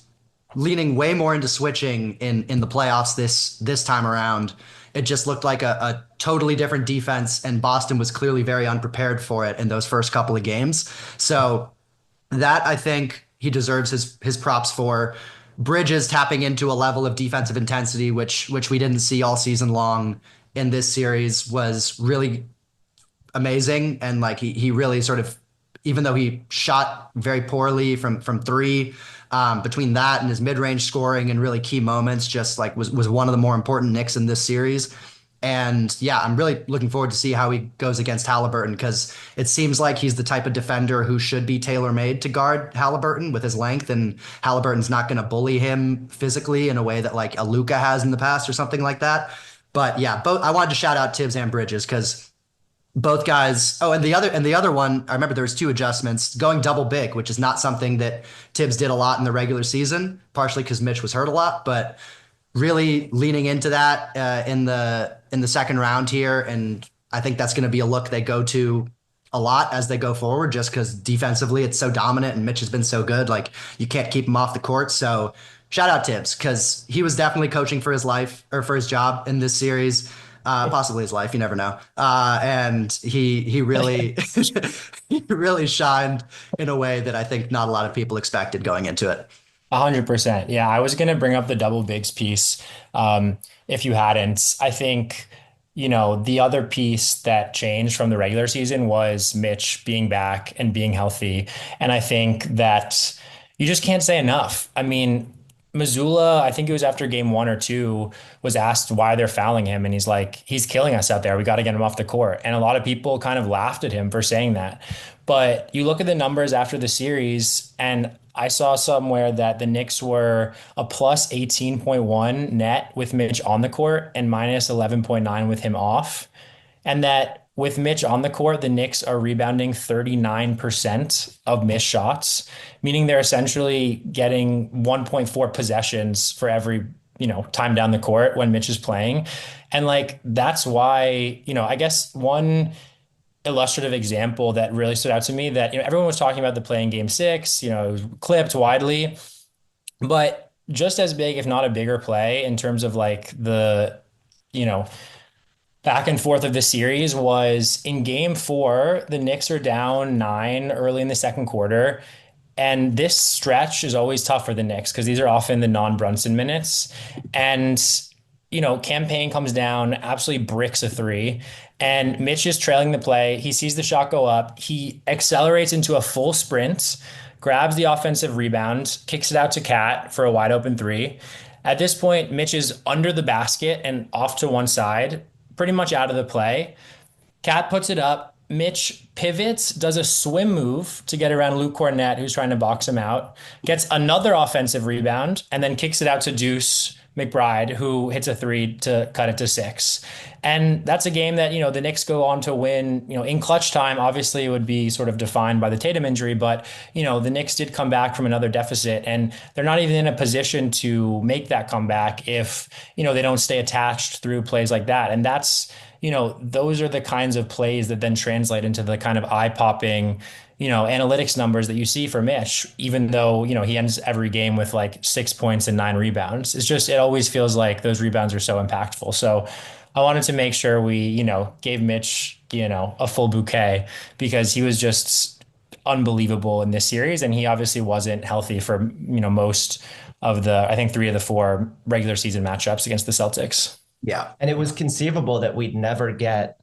leaning way more into switching in the playoffs this time around. It just looked like a totally different defense, and Boston was clearly very unprepared for it in those first couple of games. So that, I think, he deserves his props for. Bridges tapping into a level of defensive intensity, which we didn't see all season long in this series, was really amazing. And like he really sort of, even though he shot very poorly from three, between that and his mid-range scoring and really key moments, just like was one of the more important Knicks in this series. And yeah, I'm really looking forward to see how he goes against Halliburton, because it seems like he's the type of defender who should be tailor-made to guard Halliburton with his length, and Halliburton's not going to bully him physically in a way that like a Luka has in the past or something like that. But yeah, I wanted to shout out Tibbs and Bridges because both guys. Oh, and the other one, I remember there was two adjustments, going double big, which is not something that Tibbs did a lot in the regular season, partially because Mitch was hurt a lot, but really leaning into that in the second round here. And I think that's going to be a look they go to a lot as they go forward, just because defensively it's so dominant and Mitch has been so good. Like you can't keep him off the court. So shout out Tibbs, because he was definitely coaching for his life or for his job in this series. Possibly his life, you never know. And he really he really shined in a way that I think not a lot of people expected going into it. 100%. Yeah, I was going to bring up the double bigs piece. If you hadn't, I think, the other piece that changed from the regular season was Mitch being back and being healthy. And I think that you just can't say enough. I mean, Missoula, I think it was after game 1 or 2, was asked why they're fouling him. And he's like, he's killing us out there. We got to get him off the court. And a lot of people kind of laughed at him for saying that. But you look at the numbers after the series, and I saw somewhere that the Knicks were a plus 18.1 net with Mitch on the court and minus 11.9 with him off. And that with Mitch on the court, the Knicks are rebounding 39% of missed shots, meaning they're essentially getting 1.4 possessions for every, time down the court when Mitch is playing. And like, that's why, I guess one illustrative example that really stood out to me, that, everyone was talking about the play in game 6, it was clipped widely, but just as big, if not a bigger play in terms of like the, back and forth of the series was in game 4, the Knicks are down 9 early in the second quarter. And this stretch is always tough for the Knicks because these are often the non-Brunson minutes. And, Campaign comes down, absolutely bricks a 3. And Mitch is trailing the play. He sees the shot go up. He accelerates into a full sprint, grabs the offensive rebound, kicks it out to Cat for a wide open 3. At this point, Mitch is under the basket and off to one side, pretty much out of the play. Cat puts it up, Mitch pivots, does a swim move to get around Luke Cornett, who's trying to box him out, gets another offensive rebound, and then kicks it out to Deuce McBride, who hits a three to cut it to 6. And that's a game that, the Knicks go on to win, in clutch time. Obviously, it would be sort of defined by the Tatum injury, but, the Knicks did come back from another deficit, and they're not even in a position to make that comeback if, they don't stay attached through plays like that. And that's, those are the kinds of plays that then translate into the kind of eye-popping, analytics numbers that you see for Mitch, even though, he ends every game with like 6 points and 9 rebounds. It always feels like those rebounds are so impactful. So I wanted to make sure we, gave Mitch, a full bouquet, because he was just unbelievable in this series. And he obviously wasn't healthy for, most of the, I think 3 of the 4 regular season matchups against the Celtics. Yeah. And it was conceivable that we'd never get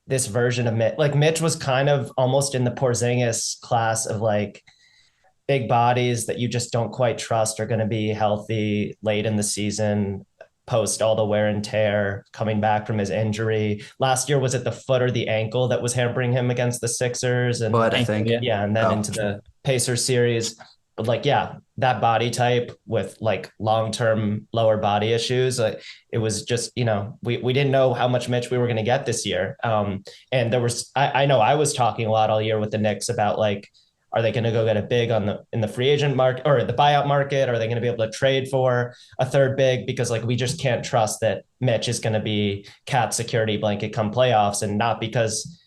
this version of Mitch. Like Mitch was kind of almost in the Porzingis class of like big bodies that you just don't quite trust are going to be healthy late in the season, post all the wear and tear, coming back from his injury. Last year, was it the foot or the ankle that was hampering him against the Sixers? And But I think, yeah, and then into the Pacers series. But like, yeah, that body type with like long-term lower body issues, it was just, we didn't know how much Mitch we were going to get this year. And there was, I know I was talking a lot all year with the Knicks about like, are they going to go get a big in the free agent market or the buyout market? Are they going to be able to trade for a third big? Because like, we just can't trust that Mitch is going to be Cat security blanket come playoffs, and not because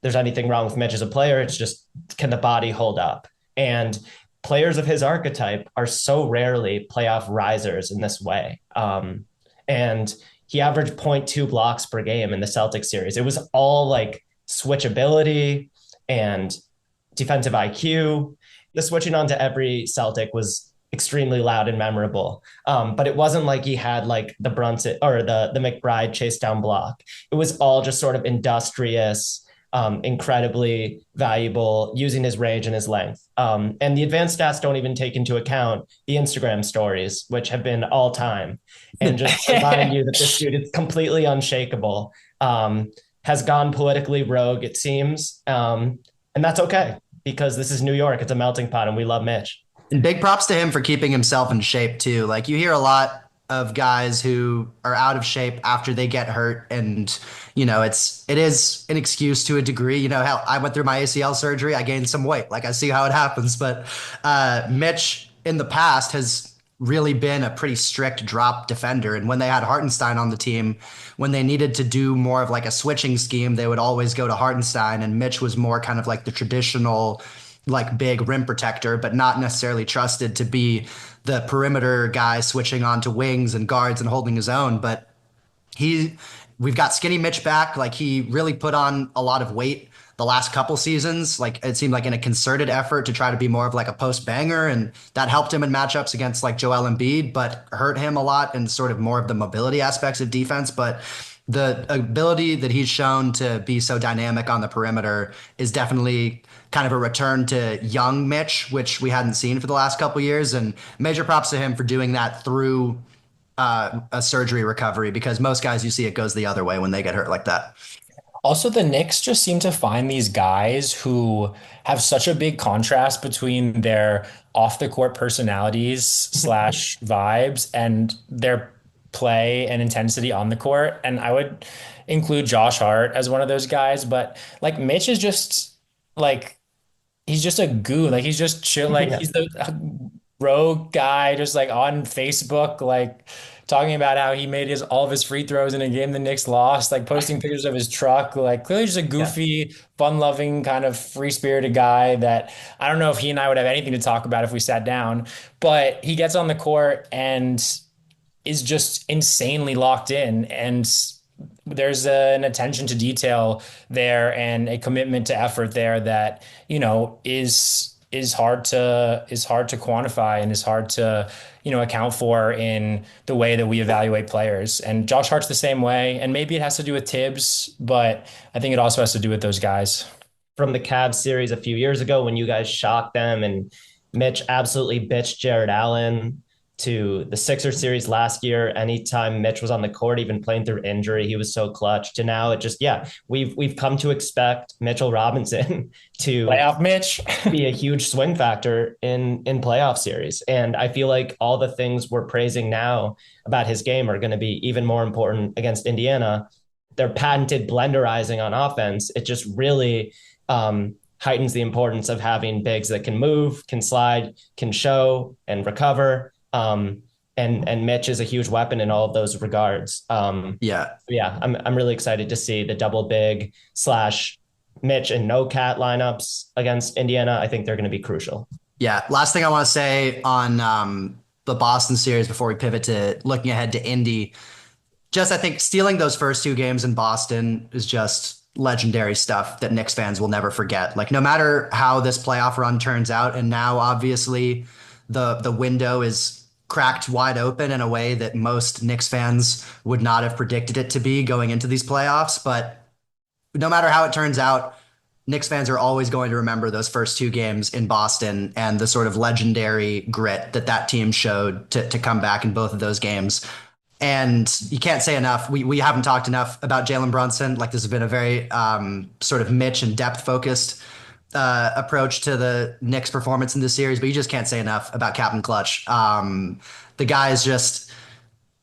there's anything wrong with Mitch as a player. It's just, can the body hold up? And players of his archetype are so rarely playoff risers in this way. And he averaged 0.2 blocks per game in the Celtics series. It was all like switchability and defensive IQ. The switching on to every Celtic was extremely loud and memorable. But it wasn't like he had like the Brunson or the McBride chase down block. It was all just sort of industrious, incredibly valuable, using his range and his length. And the advanced stats don't even take into account the Instagram stories, which have been all time. And just remind you that this dude is completely unshakable, has gone politically rogue, it seems. And that's okay, because this is New York. It's a melting pot, and we love Mitch. And big props to him for keeping himself in shape too. Like you hear a lot of guys who are out of shape after they get hurt, and it is an excuse to a degree. Hell, I went through my ACL surgery, I gained some weight, like I see how it happens. But Mitch in the past has really been a pretty strict drop defender, and when they had Hartenstein on the team, when they needed to do more of like a switching scheme, they would always go to Hartenstein, and Mitch was more kind of like the traditional like big rim protector, but not necessarily trusted to be the perimeter guy switching onto wings and guards and holding his own. But we've got skinny Mitch back. Like he really put on a lot of weight the last couple seasons. Like it seemed like in a concerted effort to try to be more of like a post banger, and that helped him in matchups against like Joel Embiid, but hurt him a lot in sort of more of the mobility aspects of defense. But the ability that he's shown to be so dynamic on the perimeter is definitely kind of a return to young Mitch, which we hadn't seen for the last couple years. And major props to him for doing that through a surgery recovery, because most guys you see it goes the other way when they get hurt like that. Also, the Knicks just seem to find these guys who have such a big contrast between their off the court personalities slash vibes and their play and intensity on the court. And I would include Josh Hart as one of those guys, but like Mitch is just like, he's just a goon. Like he's just chill. Like he's the rogue guy just like on Facebook, like talking about how he made all of his free throws in a game the Knicks lost, like posting pictures of his truck, like clearly just a goofy, fun-loving, kind of free-spirited guy that I don't know if he and I would have anything to talk about if we sat down, but he gets on the court and is just insanely locked in, and there's an attention to detail there and a commitment to effort there that, is hard to quantify and is hard to, account for in the way that we evaluate players. And Josh Hart's the same way. And maybe it has to do with Tibbs, but I think it also has to do with those guys. From the Cavs series a few years ago when you guys shocked them and Mitch absolutely bitched Jared Allen to the Sixers series last year. Anytime Mitch was on the court, even playing through injury, he was so clutch. To now, it just we've come to expect Mitchell Robinson to Playoff Mitch. be a huge swing factor in playoff series. And I feel like all the things we're praising now about his game are going to be even more important against Indiana. Their patented blenderizing on offense, it just really heightens the importance of having bigs that can move, can slide, can show and recover. And Mitch is a huge weapon in all of those regards. I'm really excited to see the double big / Mitch and no cat lineups against Indiana. I think they're going to be crucial. Yeah. Last thing I want to say on the Boston series before we pivot to looking ahead to Indy. I think stealing those first 2 games in Boston is just legendary stuff that Knicks fans will never forget. Like, no matter how this playoff run turns out, and now obviously the window is cracked wide open in a way that most Knicks fans would not have predicted it to be going into these playoffs. But no matter how it turns out, Knicks fans are always going to remember those first 2 games in Boston and the sort of legendary grit that team showed to come back in both of those games. And you can't say enough. We haven't talked enough about Jalen Brunson. Like, this has been a very sort of Mitch and depth focused approach to the Knicks performance in this series, but you just can't say enough about Captain Clutch. The guy is just,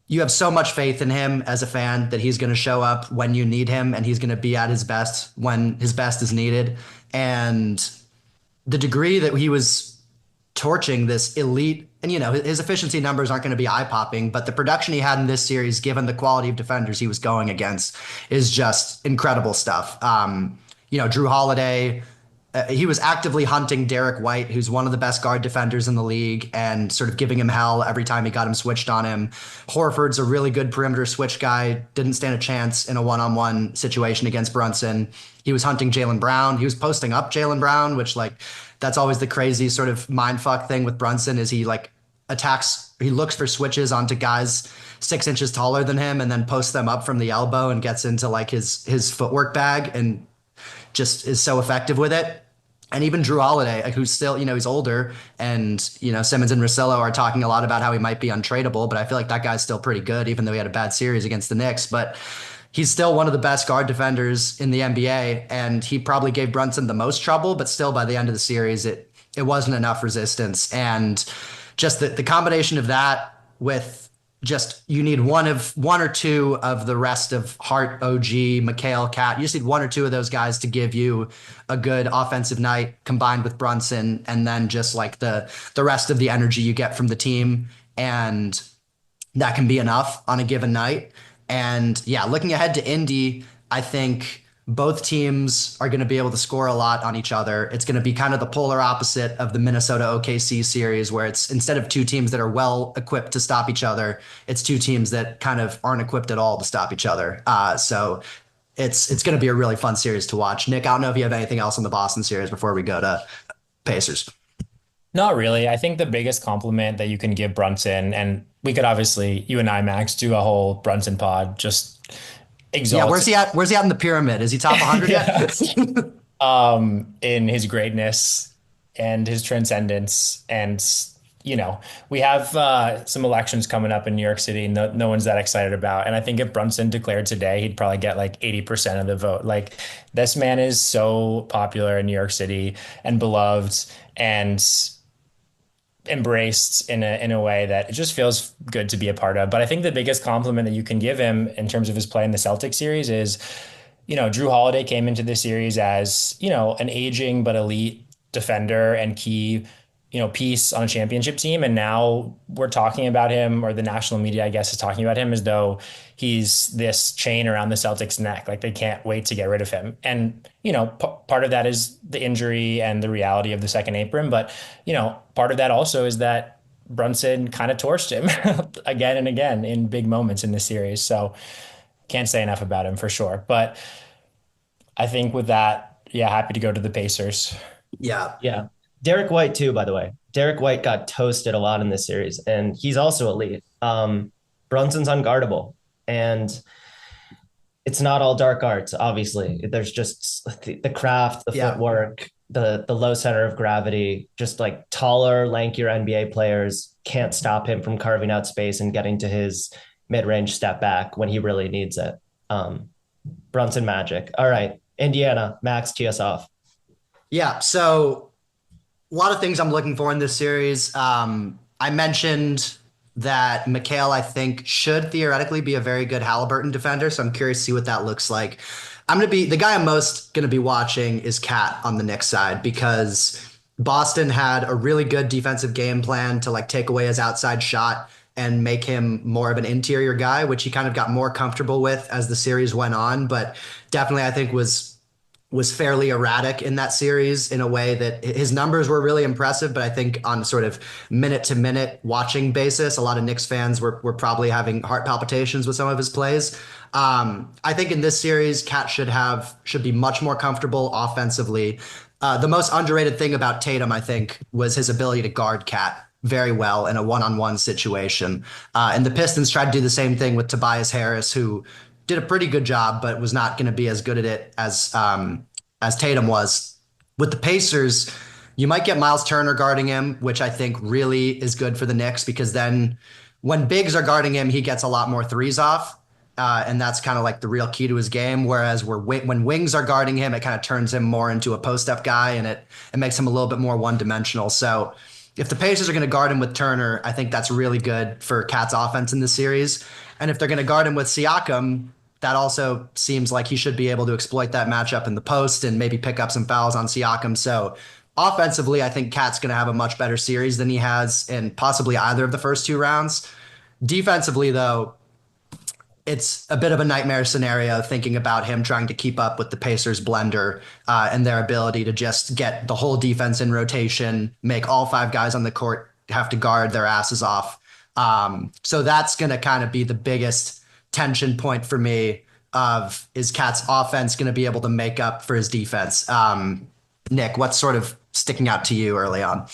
you have so much faith in him as a fan that he's going to show up when you need him, and he's going to be at his best when his best is needed. And the degree that he was torching this elite, and his efficiency numbers aren't going to be eye-popping, but the production he had in this series, given the quality of defenders he was going against, is just incredible stuff. Drew Holiday, he was actively hunting Derek White, who's one of the best guard defenders in the league, and sort of giving him hell every time he got him switched on him. Horford's a really good perimeter switch guy, didn't stand a chance in a one-on-one situation against Brunson. He was hunting Jaylen Brown. He was posting up Jaylen Brown, which, that's always the crazy sort of mindfuck thing with Brunson, is he he looks for switches onto guys 6 inches taller than him and then posts them up from the elbow and gets into his footwork bag and just is so effective with it. And even Drew Holiday, who's still, he's older, and, Simmons and Russillo are talking a lot about how he might be untradeable, but I feel like that guy's still pretty good, even though he had a bad series against the Knicks. But he's still one of the best guard defenders in the NBA, and he probably gave Brunson the most trouble, but still by the end of the series, it wasn't enough resistance. And just the combination of that with just, you need one or two of the rest of Hart, OG, McHale, Cat. You just need 1 or 2 of those guys to give you a good offensive night combined with Brunson, and then just the rest of the energy you get from the team. And that can be enough on a given night. And yeah, looking ahead to Indy, I think both teams are going to be able to score a lot on each other. It's going to be kind of the polar opposite of the Minnesota OKC series, where it's, instead of 2 teams that are well equipped to stop each other, it's 2 teams that kind of aren't equipped at all to stop each other. So it's going to be a really fun series to watch. Nick, I don't know if you have anything else on the Boston series before we go to Pacers. Not really. I think the biggest compliment that you can give Brunson, and we could obviously, you and I, Max, do a whole Brunson pod, just exalted. Yeah, where's he at in the pyramid? Is he top 100 yet? In his greatness and his transcendence. And, we have some elections coming up in New York City. No one's that excited about. And I think if Brunson declared today, he'd probably get 80% of the vote. This man is so popular in New York City and beloved and embraced in a way that it just feels good to be a part of. But I think the biggest compliment that you can give him in terms of his play in the Celtics series is, Drew Holiday came into this series as, an aging but elite defender and key, piece on a championship team. And now we're talking about him, or the national media, I guess, is talking about him as though he's this chain around the Celtics' neck. They can't wait to get rid of him. And, part of that is the injury and the reality of the second apron. But, part of that also is that Brunson kind of torched him again and again in big moments in this series. So can't say enough about him for sure. But I think with that, happy to go to the Pacers. Yeah. Derek White too, by the way. Derek White got toasted a lot in this series, and he's also elite. Brunson's unguardable, and it's not all dark arts, obviously. There's just the craft, the footwork, the low center of gravity, just taller, lankier NBA players can't stop him from carving out space and getting to his mid-range step back when he really needs it. Brunson magic. All right, Indiana, Max, tee us off. Yeah, so a lot of things I'm looking for in this series. I mentioned that Mikal, I think, should theoretically be a very good Halliburton defender, so I'm curious to see what that looks like. The guy I'm most going to be watching is Cat on the Knicks side, because Boston had a really good defensive game plan to like take away his outside shot and make him more of an interior guy, which he kind of got more comfortable with as the series went on, but definitely I think was fairly erratic in that series in a way that his numbers were really impressive, but I think on sort of minute to minute watching basis, a lot of Knicks fans were probably having heart palpitations with some of his plays. I think in this series, Cat should be much more comfortable offensively. The most underrated thing about Tatum, I think, was his ability to guard Cat very well in a one-on-one situation. And the Pistons tried to do the same thing with Tobias Harris, who did a pretty good job, but was not going to be as good at it as Tatum was. With the Pacers, you might get Miles Turner guarding him, which I think really is good for the Knicks, because then when bigs are guarding him, he gets a lot more threes off. And that's kind of like the real key to his game. Whereas when wings are guarding him, it kind of turns him more into a post-up guy, and it makes him a little bit more one-dimensional. So if the Pacers are going to guard him with Turner, I think that's really good for Cat's offense in this series. And if they're going to guard him with Siakam, that also seems like he should be able to exploit that matchup in the post and maybe pick up some fouls on Siakam. So offensively, I think Cat's going to have a much better series than he has in possibly either of the first two rounds. Defensively, though, it's a bit of a nightmare scenario thinking about him trying to keep up with the Pacers blender and their ability to just get the whole defense in rotation, make all five guys on the court have to guard their asses off. So that's going to kind of be the biggest tension point for me is Cat's offense going to be able to make up for his defense? Nick, what's sort of sticking out to you early on?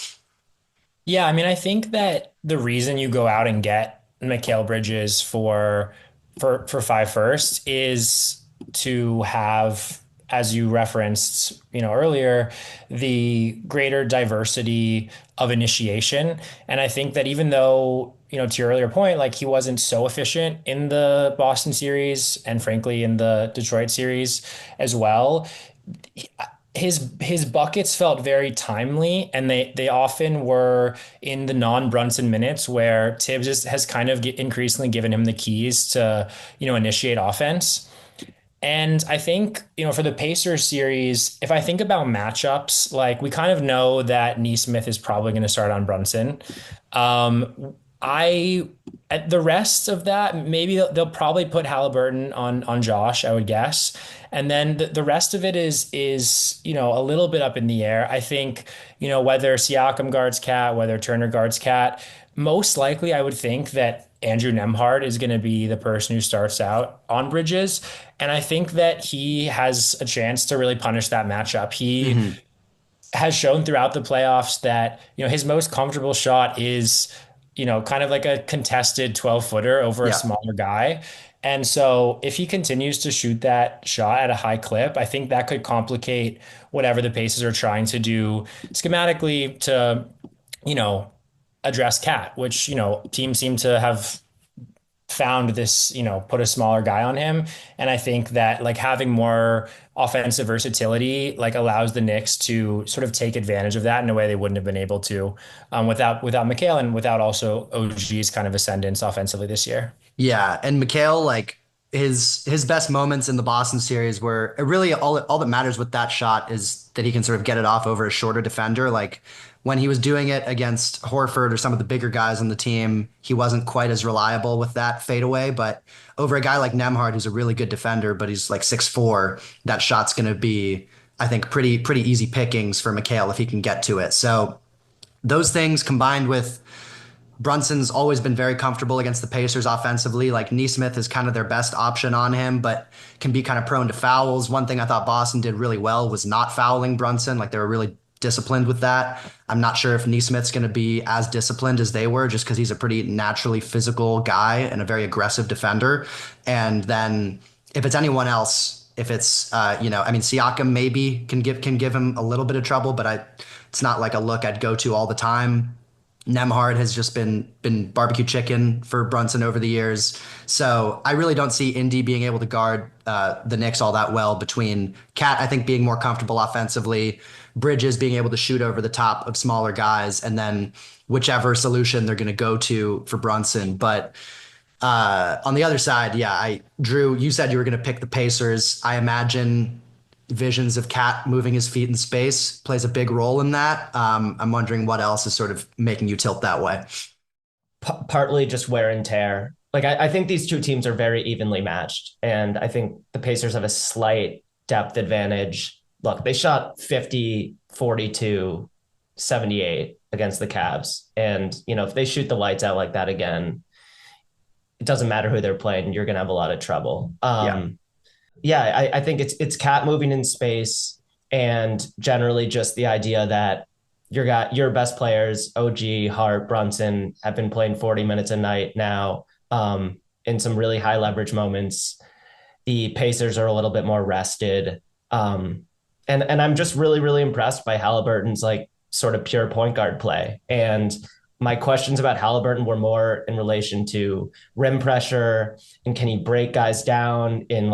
Yeah, I mean, I think that the reason you go out and get Mikal Bridges for 5 first is to have, as you referenced, earlier, the greater diversity of initiation. And I think that even though, to your earlier point, like he wasn't so efficient in the Boston series and frankly in the Detroit series as well, his buckets felt very timely, and they often were in the non-Brunson minutes where Tibbs has kind of increasingly given him the keys to, initiate offense. And I think, for the Pacers series, if I think about matchups, like we kind of know that Nesmith is probably going to start on Brunson. The rest of that, maybe they'll probably put Halliburton on Josh, I would guess. And then the rest of it is a little bit up in the air. I think, whether Siakam guards Cat, whether Turner guards Cat, most likely I would think that Andrew Nembhard is going to be the person who starts out on Bridges. And I think that he has a chance to really punish that matchup. He has shown throughout the playoffs that, his most comfortable shot is, kind of like a contested 12-footer over a smaller guy. And so if he continues to shoot that shot at a high clip, I think that could complicate whatever the Pacers are trying to do schematically to, address Cat, which, teams seem to have found this, put a smaller guy on him. And I think that like having more offensive versatility, like allows the Knicks to sort of take advantage of that in a way they wouldn't have been able to without Mikal and without also OG's kind of ascendance offensively this year. Yeah. And Mikal, like his best moments in the Boston series were really all that matters with that shot is that he can sort of get it off over a shorter defender. Like when he was doing it against Horford or some of the bigger guys on the team, he wasn't quite as reliable with that fadeaway. But over a guy like Nembhard, who's a really good defender, but he's like 6'4", that shot's going to be, I think, pretty easy pickings for Mikal if he can get to it. So those things combined with Brunson's always been very comfortable against the Pacers offensively. Like Nesmith is kind of their best option on him, but can be kind of prone to fouls. One thing I thought Boston did really well was not fouling Brunson. Like they were really disciplined with that. I'm not sure if Nesmith's going to be as disciplined as they were, just because he's a pretty naturally physical guy and a very aggressive defender. And then if it's anyone else, if it's Siakam maybe can give him a little bit of trouble, but it's not like a look I'd go to all the time. Nemhard has just been barbecue chicken for Brunson over the years. So I really don't see Indy being able to guard the Knicks all that well between Cat, I think, being more comfortable offensively, Bridges being able to shoot over the top of smaller guys, and then whichever solution they're going to go to for Brunson. But on the other side, yeah, Drew, you said you were going to pick the Pacers. I imagine visions of Cat moving his feet in space plays a big role in that. I'm wondering what else is sort of making you tilt that way. Partly just wear and tear. Like I think these two teams are very evenly matched, and I think the Pacers have a slight depth advantage. Look, they shot 50, 42, 78 against the Cavs. And, if they shoot the lights out like that again, it doesn't matter who they're playing, you're going to have a lot of trouble. I think it's Cat moving in space, and generally just the idea that your best players, OG, Hart, Brunson, have been playing 40 minutes a night now in some really high leverage moments. The Pacers are a little bit more rested. And I'm just really, really impressed by Halliburton's like sort of pure point guard play. And my questions about Halliburton were more in relation to rim pressure and can he break guys down in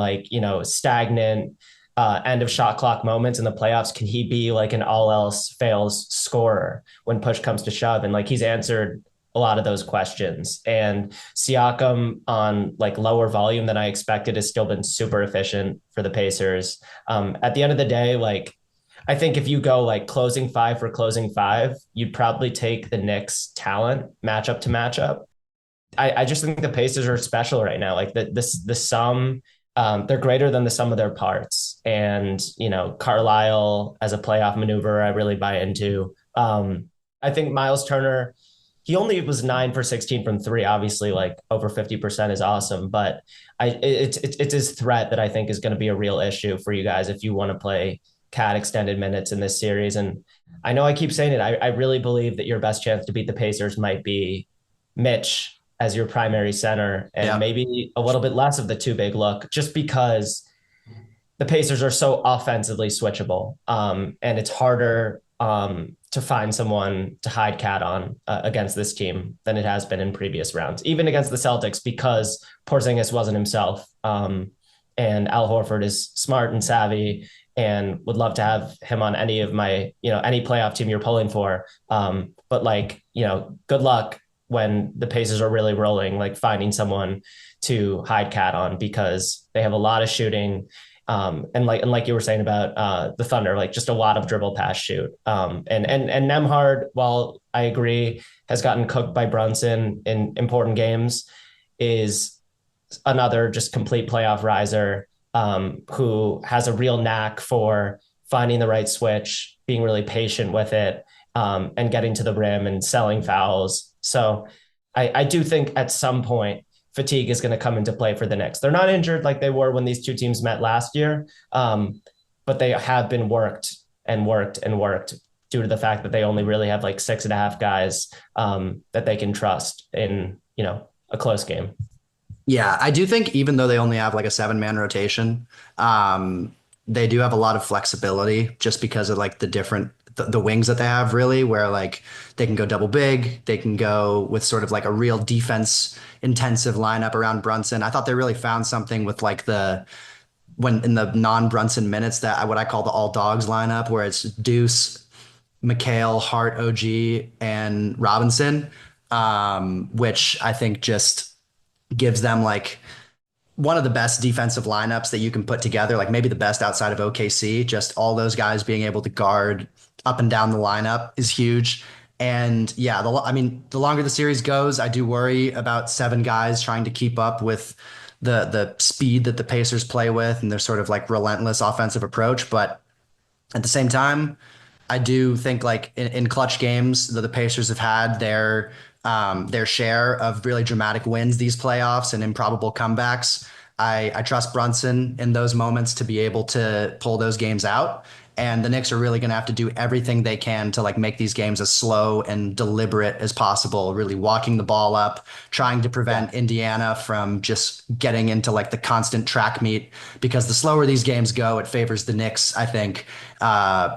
stagnant end of shot clock moments in the playoffs? Can he be like an all else fails scorer when push comes to shove? And he's answered a lot of those questions. And Siakam on lower volume than I expected has still been super efficient for the Pacers. At the end of the day, I think if you go closing five for closing five, you'd probably take the Knicks talent matchup to matchup. I just think the Pacers are special right now. The sum, they're greater than the sum of their parts. And, Carlisle as a playoff maneuver, I really buy into. I think Miles Turner, he only was 9 for 16 from three. Obviously, over 50% is awesome, but it's his threat that I think is going to be a real issue for you guys if you want to play Cat extended minutes in this series. And I know I keep saying it. I really believe that your best chance to beat the Pacers might be Mitch as your primary center and maybe a little bit less of the too big look, just because the Pacers are so offensively switchable. And it's harder to find someone to hide Cat on against this team than it has been in previous rounds, even against the Celtics, because Porzingis wasn't himself. And Al Horford is smart and savvy and would love to have him on any of my, any playoff team you're pulling for. But good luck when the Pacers are really rolling, finding someone to hide Cat on, because they have a lot of shooting. And like you were saying about the Thunder, just a lot of dribble pass shoot. And Nemhard, while I agree, has gotten cooked by Brunson in important games, is another just complete playoff riser who has a real knack for finding the right switch, being really patient with it, and getting to the rim and selling fouls. So I do think at some point fatigue is going to come into play for the Knicks. They're not injured like they were when these two teams met last year, but they have been worked due to the fact that they only really have 6.5 guys that they can trust in, a close game. Yeah, I do think even though they only have a 7-man rotation, they do have a lot of flexibility just because of the wings that they have, really, where they can go double big, they can go with sort of a real defense intensive lineup around Brunson. I thought they really found something with when in the non-Brunson minutes, that what I call the all dogs lineup, where it's Deuce, McHale, Hart, OG, and Robinson, which I think just gives them one of the best defensive lineups that you can put together, maybe the best outside of OKC. Just all those guys being able to guard up and down the lineup is huge. And yeah, the longer the series goes, I do worry about 7 guys trying to keep up with the speed that the Pacers play with and their sort of relentless offensive approach. But at the same time, I do think in clutch games that the Pacers have had their share of really dramatic wins these playoffs and improbable comebacks. I trust Brunson in those moments to be able to pull those games out. And the Knicks are really going to have to do everything they can to like make these games as slow and deliberate as possible, really walking the ball up, trying to prevent Indiana from just getting into like the constant track meet, because the slower these games go, it favors the Knicks, I think,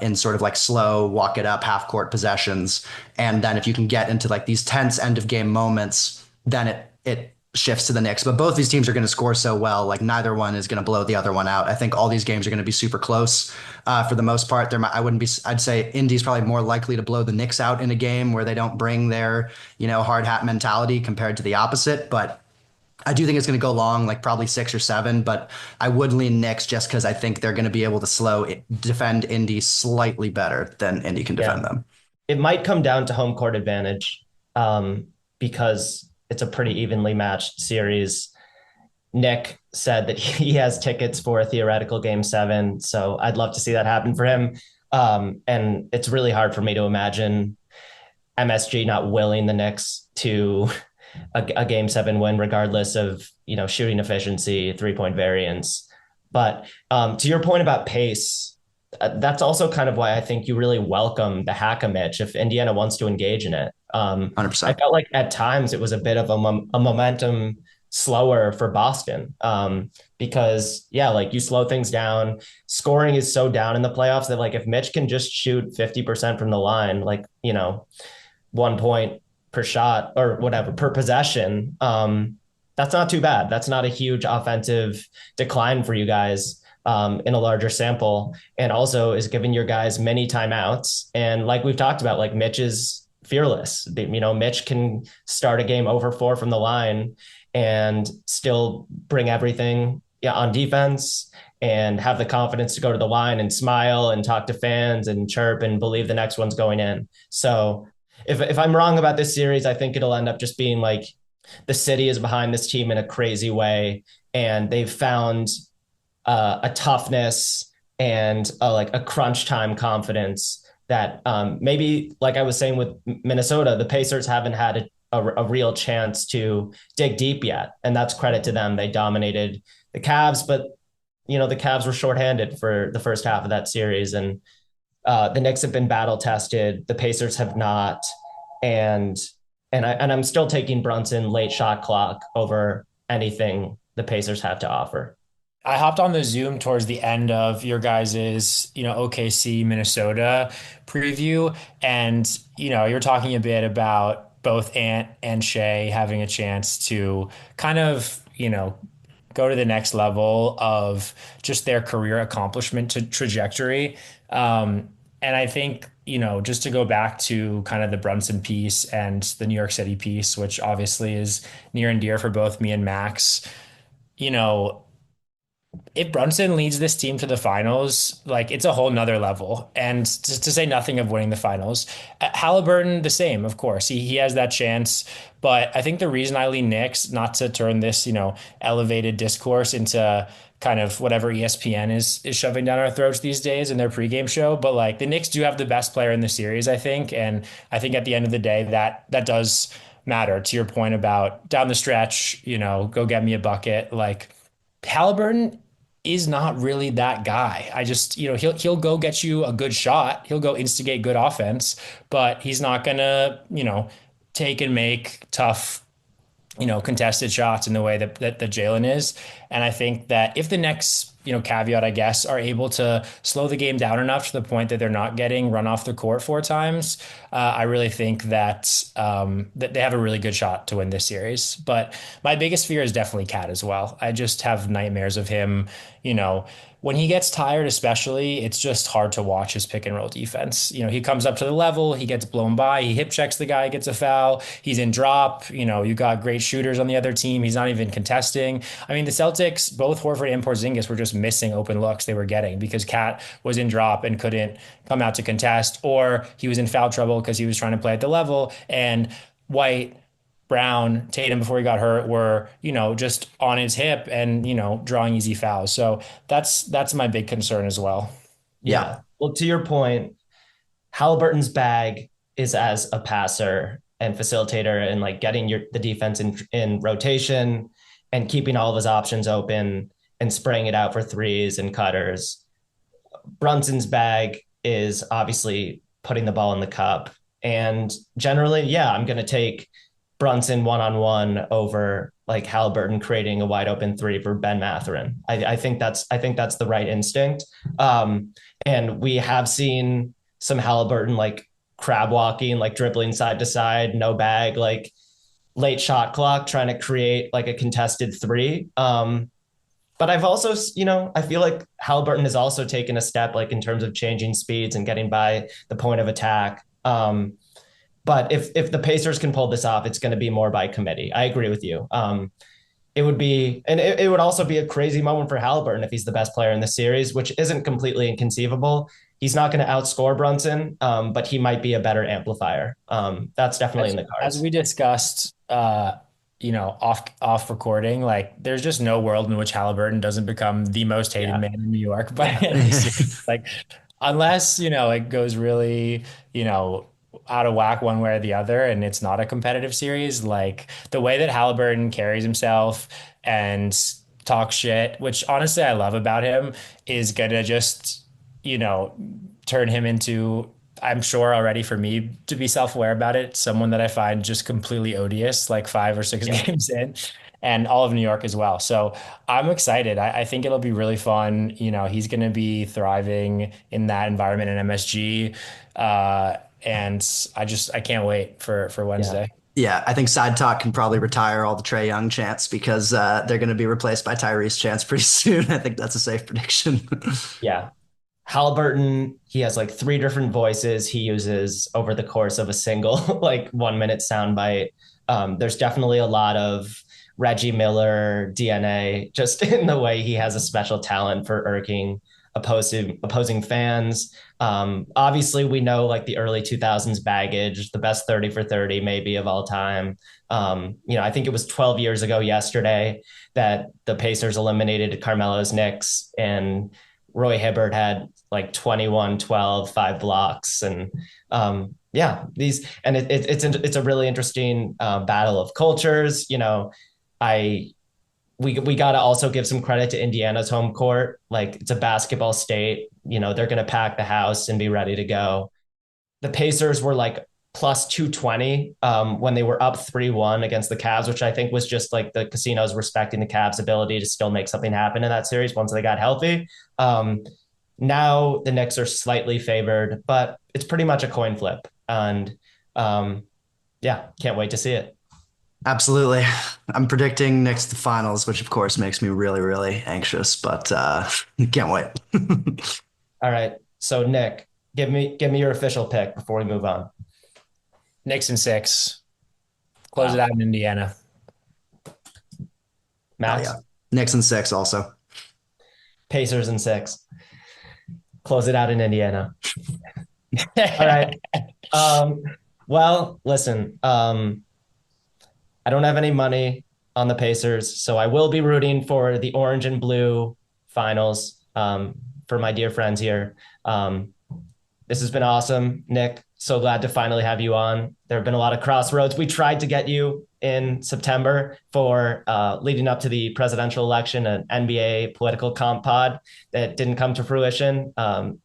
in sort of like slow, walk it up, half court possessions. And then if you can get into like these tense end of game moments, then it shifts to the Knicks. But both these teams are going to score so well, like neither one is going to blow the other one out. I think all these games are going to be super close for the most part. I'd say Indy's probably more likely to blow the Knicks out in a game where they don't bring their, hard hat mentality compared to the opposite. But I do think it's going to go long, like probably 6 or 7, but I would lean Knicks just because I think they're going to be able to defend Indy slightly better than Indy can defend them. It might come down to home court advantage because it's a pretty evenly matched series. Nick said that he has tickets for a theoretical game 7. So I'd love to see that happen for him. And it's really hard for me to imagine MSG not willing the Knicks to a game 7 win, regardless of, shooting efficiency, 3-point variance. But to your point about pace, that's also kind of why I think you really welcome the hack-a-Mitch if Indiana wants to engage in it. 100%. I felt like at times it was a bit of a momentum slower for Boston because, like you slow things down. Scoring is so down in the playoffs that like if Mitch can just shoot 50% from the line, like, 1 point per shot or whatever per possession, that's not too bad. That's not a huge offensive decline for you guys in a larger sample, and also is giving your guys many timeouts. And like we've talked about, like Mitch is fearless. Mitch can start a game over 4 from the line and still bring everything on defense and have the confidence to go to the line and smile and talk to fans and chirp and believe the next one's going in. So if I'm wrong about this series, I think it'll end up just being like the city is behind this team in a crazy way, and they've found a toughness and a crunch time confidence that maybe, like I was saying with Minnesota, the Pacers haven't had a real chance to dig deep yet. And that's credit to them. They dominated the Cavs, but the Cavs were shorthanded for the first half of that series. And the Knicks have been battle tested. The Pacers have not. And I'm still taking Brunson late shot clock over anything the Pacers have to offer. I hopped on the Zoom towards the end of your guys's, OKC Minnesota preview. And, you're talking a bit about both Ant and Shea having a chance to kind of, go to the next level of just their career accomplishment trajectory. And I think, just to go back to kind of the Brunson piece and the New York City piece, which obviously is near and dear for both me and Max, if Brunson leads this team to the finals, like it's a whole nother level. And to say nothing of winning the finals, Halliburton, the same, of course, he has that chance. But I think the reason I lean Knicks, not to turn this, elevated discourse into kind of whatever ESPN is shoving down our throats these days in their pregame show. But like the Knicks do have the best player in the series, I think. And I think at the end of the day, that does matter. To your point about down the stretch, go get me a bucket. Like Halliburton is not really that guy. I just, he'll go get you a good shot. He'll go instigate good offense, but he's not going to, take and make tough, contested shots in the way that Jalen is. And I think that if the Knicks, caveat, I guess, are able to slow the game down enough to the point that they're not getting run off the court 4 times, I really think that that they have a really good shot to win this series. But my biggest fear is definitely Cat as well. I just have nightmares of him, when he gets tired, especially, it's just hard to watch his pick and roll defense. He comes up to the level, he gets blown by, he hip checks the guy, gets a foul, he's in drop. You got great shooters on the other team. He's not even contesting. I mean, the Celtics, both Horford and Porzingis were just missing open looks they were getting because Cat was in drop and couldn't come out to contest, or he was in foul trouble because he was trying to play at the level. And White, Brown, Tatum, before he got hurt, were, just on his hip and, drawing easy fouls. So that's my big concern as well. Yeah. Well, to your point, Halliburton's bag is as a passer and facilitator and like getting the defense in rotation and keeping all of his options open and spraying it out for threes and cutters. Brunson's bag is obviously putting the ball in the cup. And generally, yeah, I'm going to take Brunson one-on-one over like Halliburton creating a wide open three for Ben Mathurin. I think that's the right instinct. And we have seen some Halliburton like crab walking, like dribbling side to side, no bag, like late shot clock, trying to create like a contested three. But I've also, I feel like Halliburton has also taken a step like in terms of changing speeds and getting by the point of attack. But if the Pacers can pull this off, it's going to be more by committee. I agree with you. It would be, and it would also be a crazy moment for Halliburton if he's the best player in the series, which isn't completely inconceivable. He's not going to outscore Brunson, but he might be a better amplifier. That's definitely in the cards. As we discussed, off recording, like there's just no world in which Halliburton doesn't become the most hated man in New York. But like, unless, it goes really, out of whack one way or the other, and it's not a competitive series, like the way that Halliburton carries himself and talks shit, which honestly I love about him, is gonna just, turn him into, I'm sure already for me to be self-aware about it, someone that I find just completely odious, like 5 or 6 games in, and all of New York as well. So I'm excited. I think it'll be really fun. He's going to be thriving in that environment in MSG. And I can't wait for Wednesday. Yeah, I think Side Talk can probably retire all the Trae Young chants because they're going to be replaced by Tyrese chants pretty soon. I think that's a safe prediction. Yeah. Halliburton, he has like 3 different voices he uses over the course of a single like 1 minute soundbite. There's definitely a lot of Reggie Miller DNA just in the way he has a special talent for irking opposing fans. Obviously, we know like the early 2000s baggage, the best 30 for 30 maybe of all time. I think it was 12 years ago yesterday that the Pacers eliminated Carmelo's Knicks, and Roy Hibbert had like 21, 12, 5 blocks. And it's a really interesting battle of cultures. We got to also give some credit to Indiana's home court. Like it's a basketball state, they're going to pack the house and be ready to go. The Pacers were like plus 220 when they were up 3-1 against the Cavs, which I think was just like the casinos respecting the Cavs' ability to still make something happen in that series once they got healthy. Now the Knicks are slightly favored, but it's pretty much a coin flip. And can't wait to see it. Absolutely. I'm predicting Knicks to finals, which of course makes me really, really anxious, but can't wait. All right. So Nick, give me your official pick before we move on. Knicks in 6. Close it out in Indiana. Max? Oh, yeah. Knicks in 6 also. Pacers in 6. Close it out in Indiana. All right. Well, listen, I don't have any money on the Pacers, so I will be rooting for the orange and blue finals for my dear friends here. This has been awesome, Nick. So glad to finally have you on. There have been a lot of crossroads. We tried to get you in September for leading up to the presidential election, an NBA political comp pod that didn't come to fruition.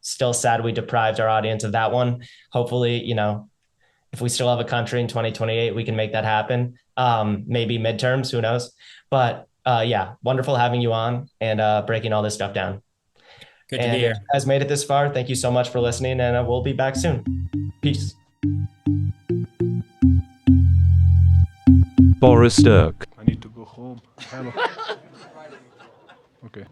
Still sad we deprived our audience of that one. Hopefully, if we still have a country in 2028, we can make that happen. Maybe midterms, who knows? But wonderful having you on and breaking all this stuff down. Good to be here. If you guys made it this far, thank you so much for listening, and we'll be back soon. Peace. Boris Dirk. I need to go home. Okay.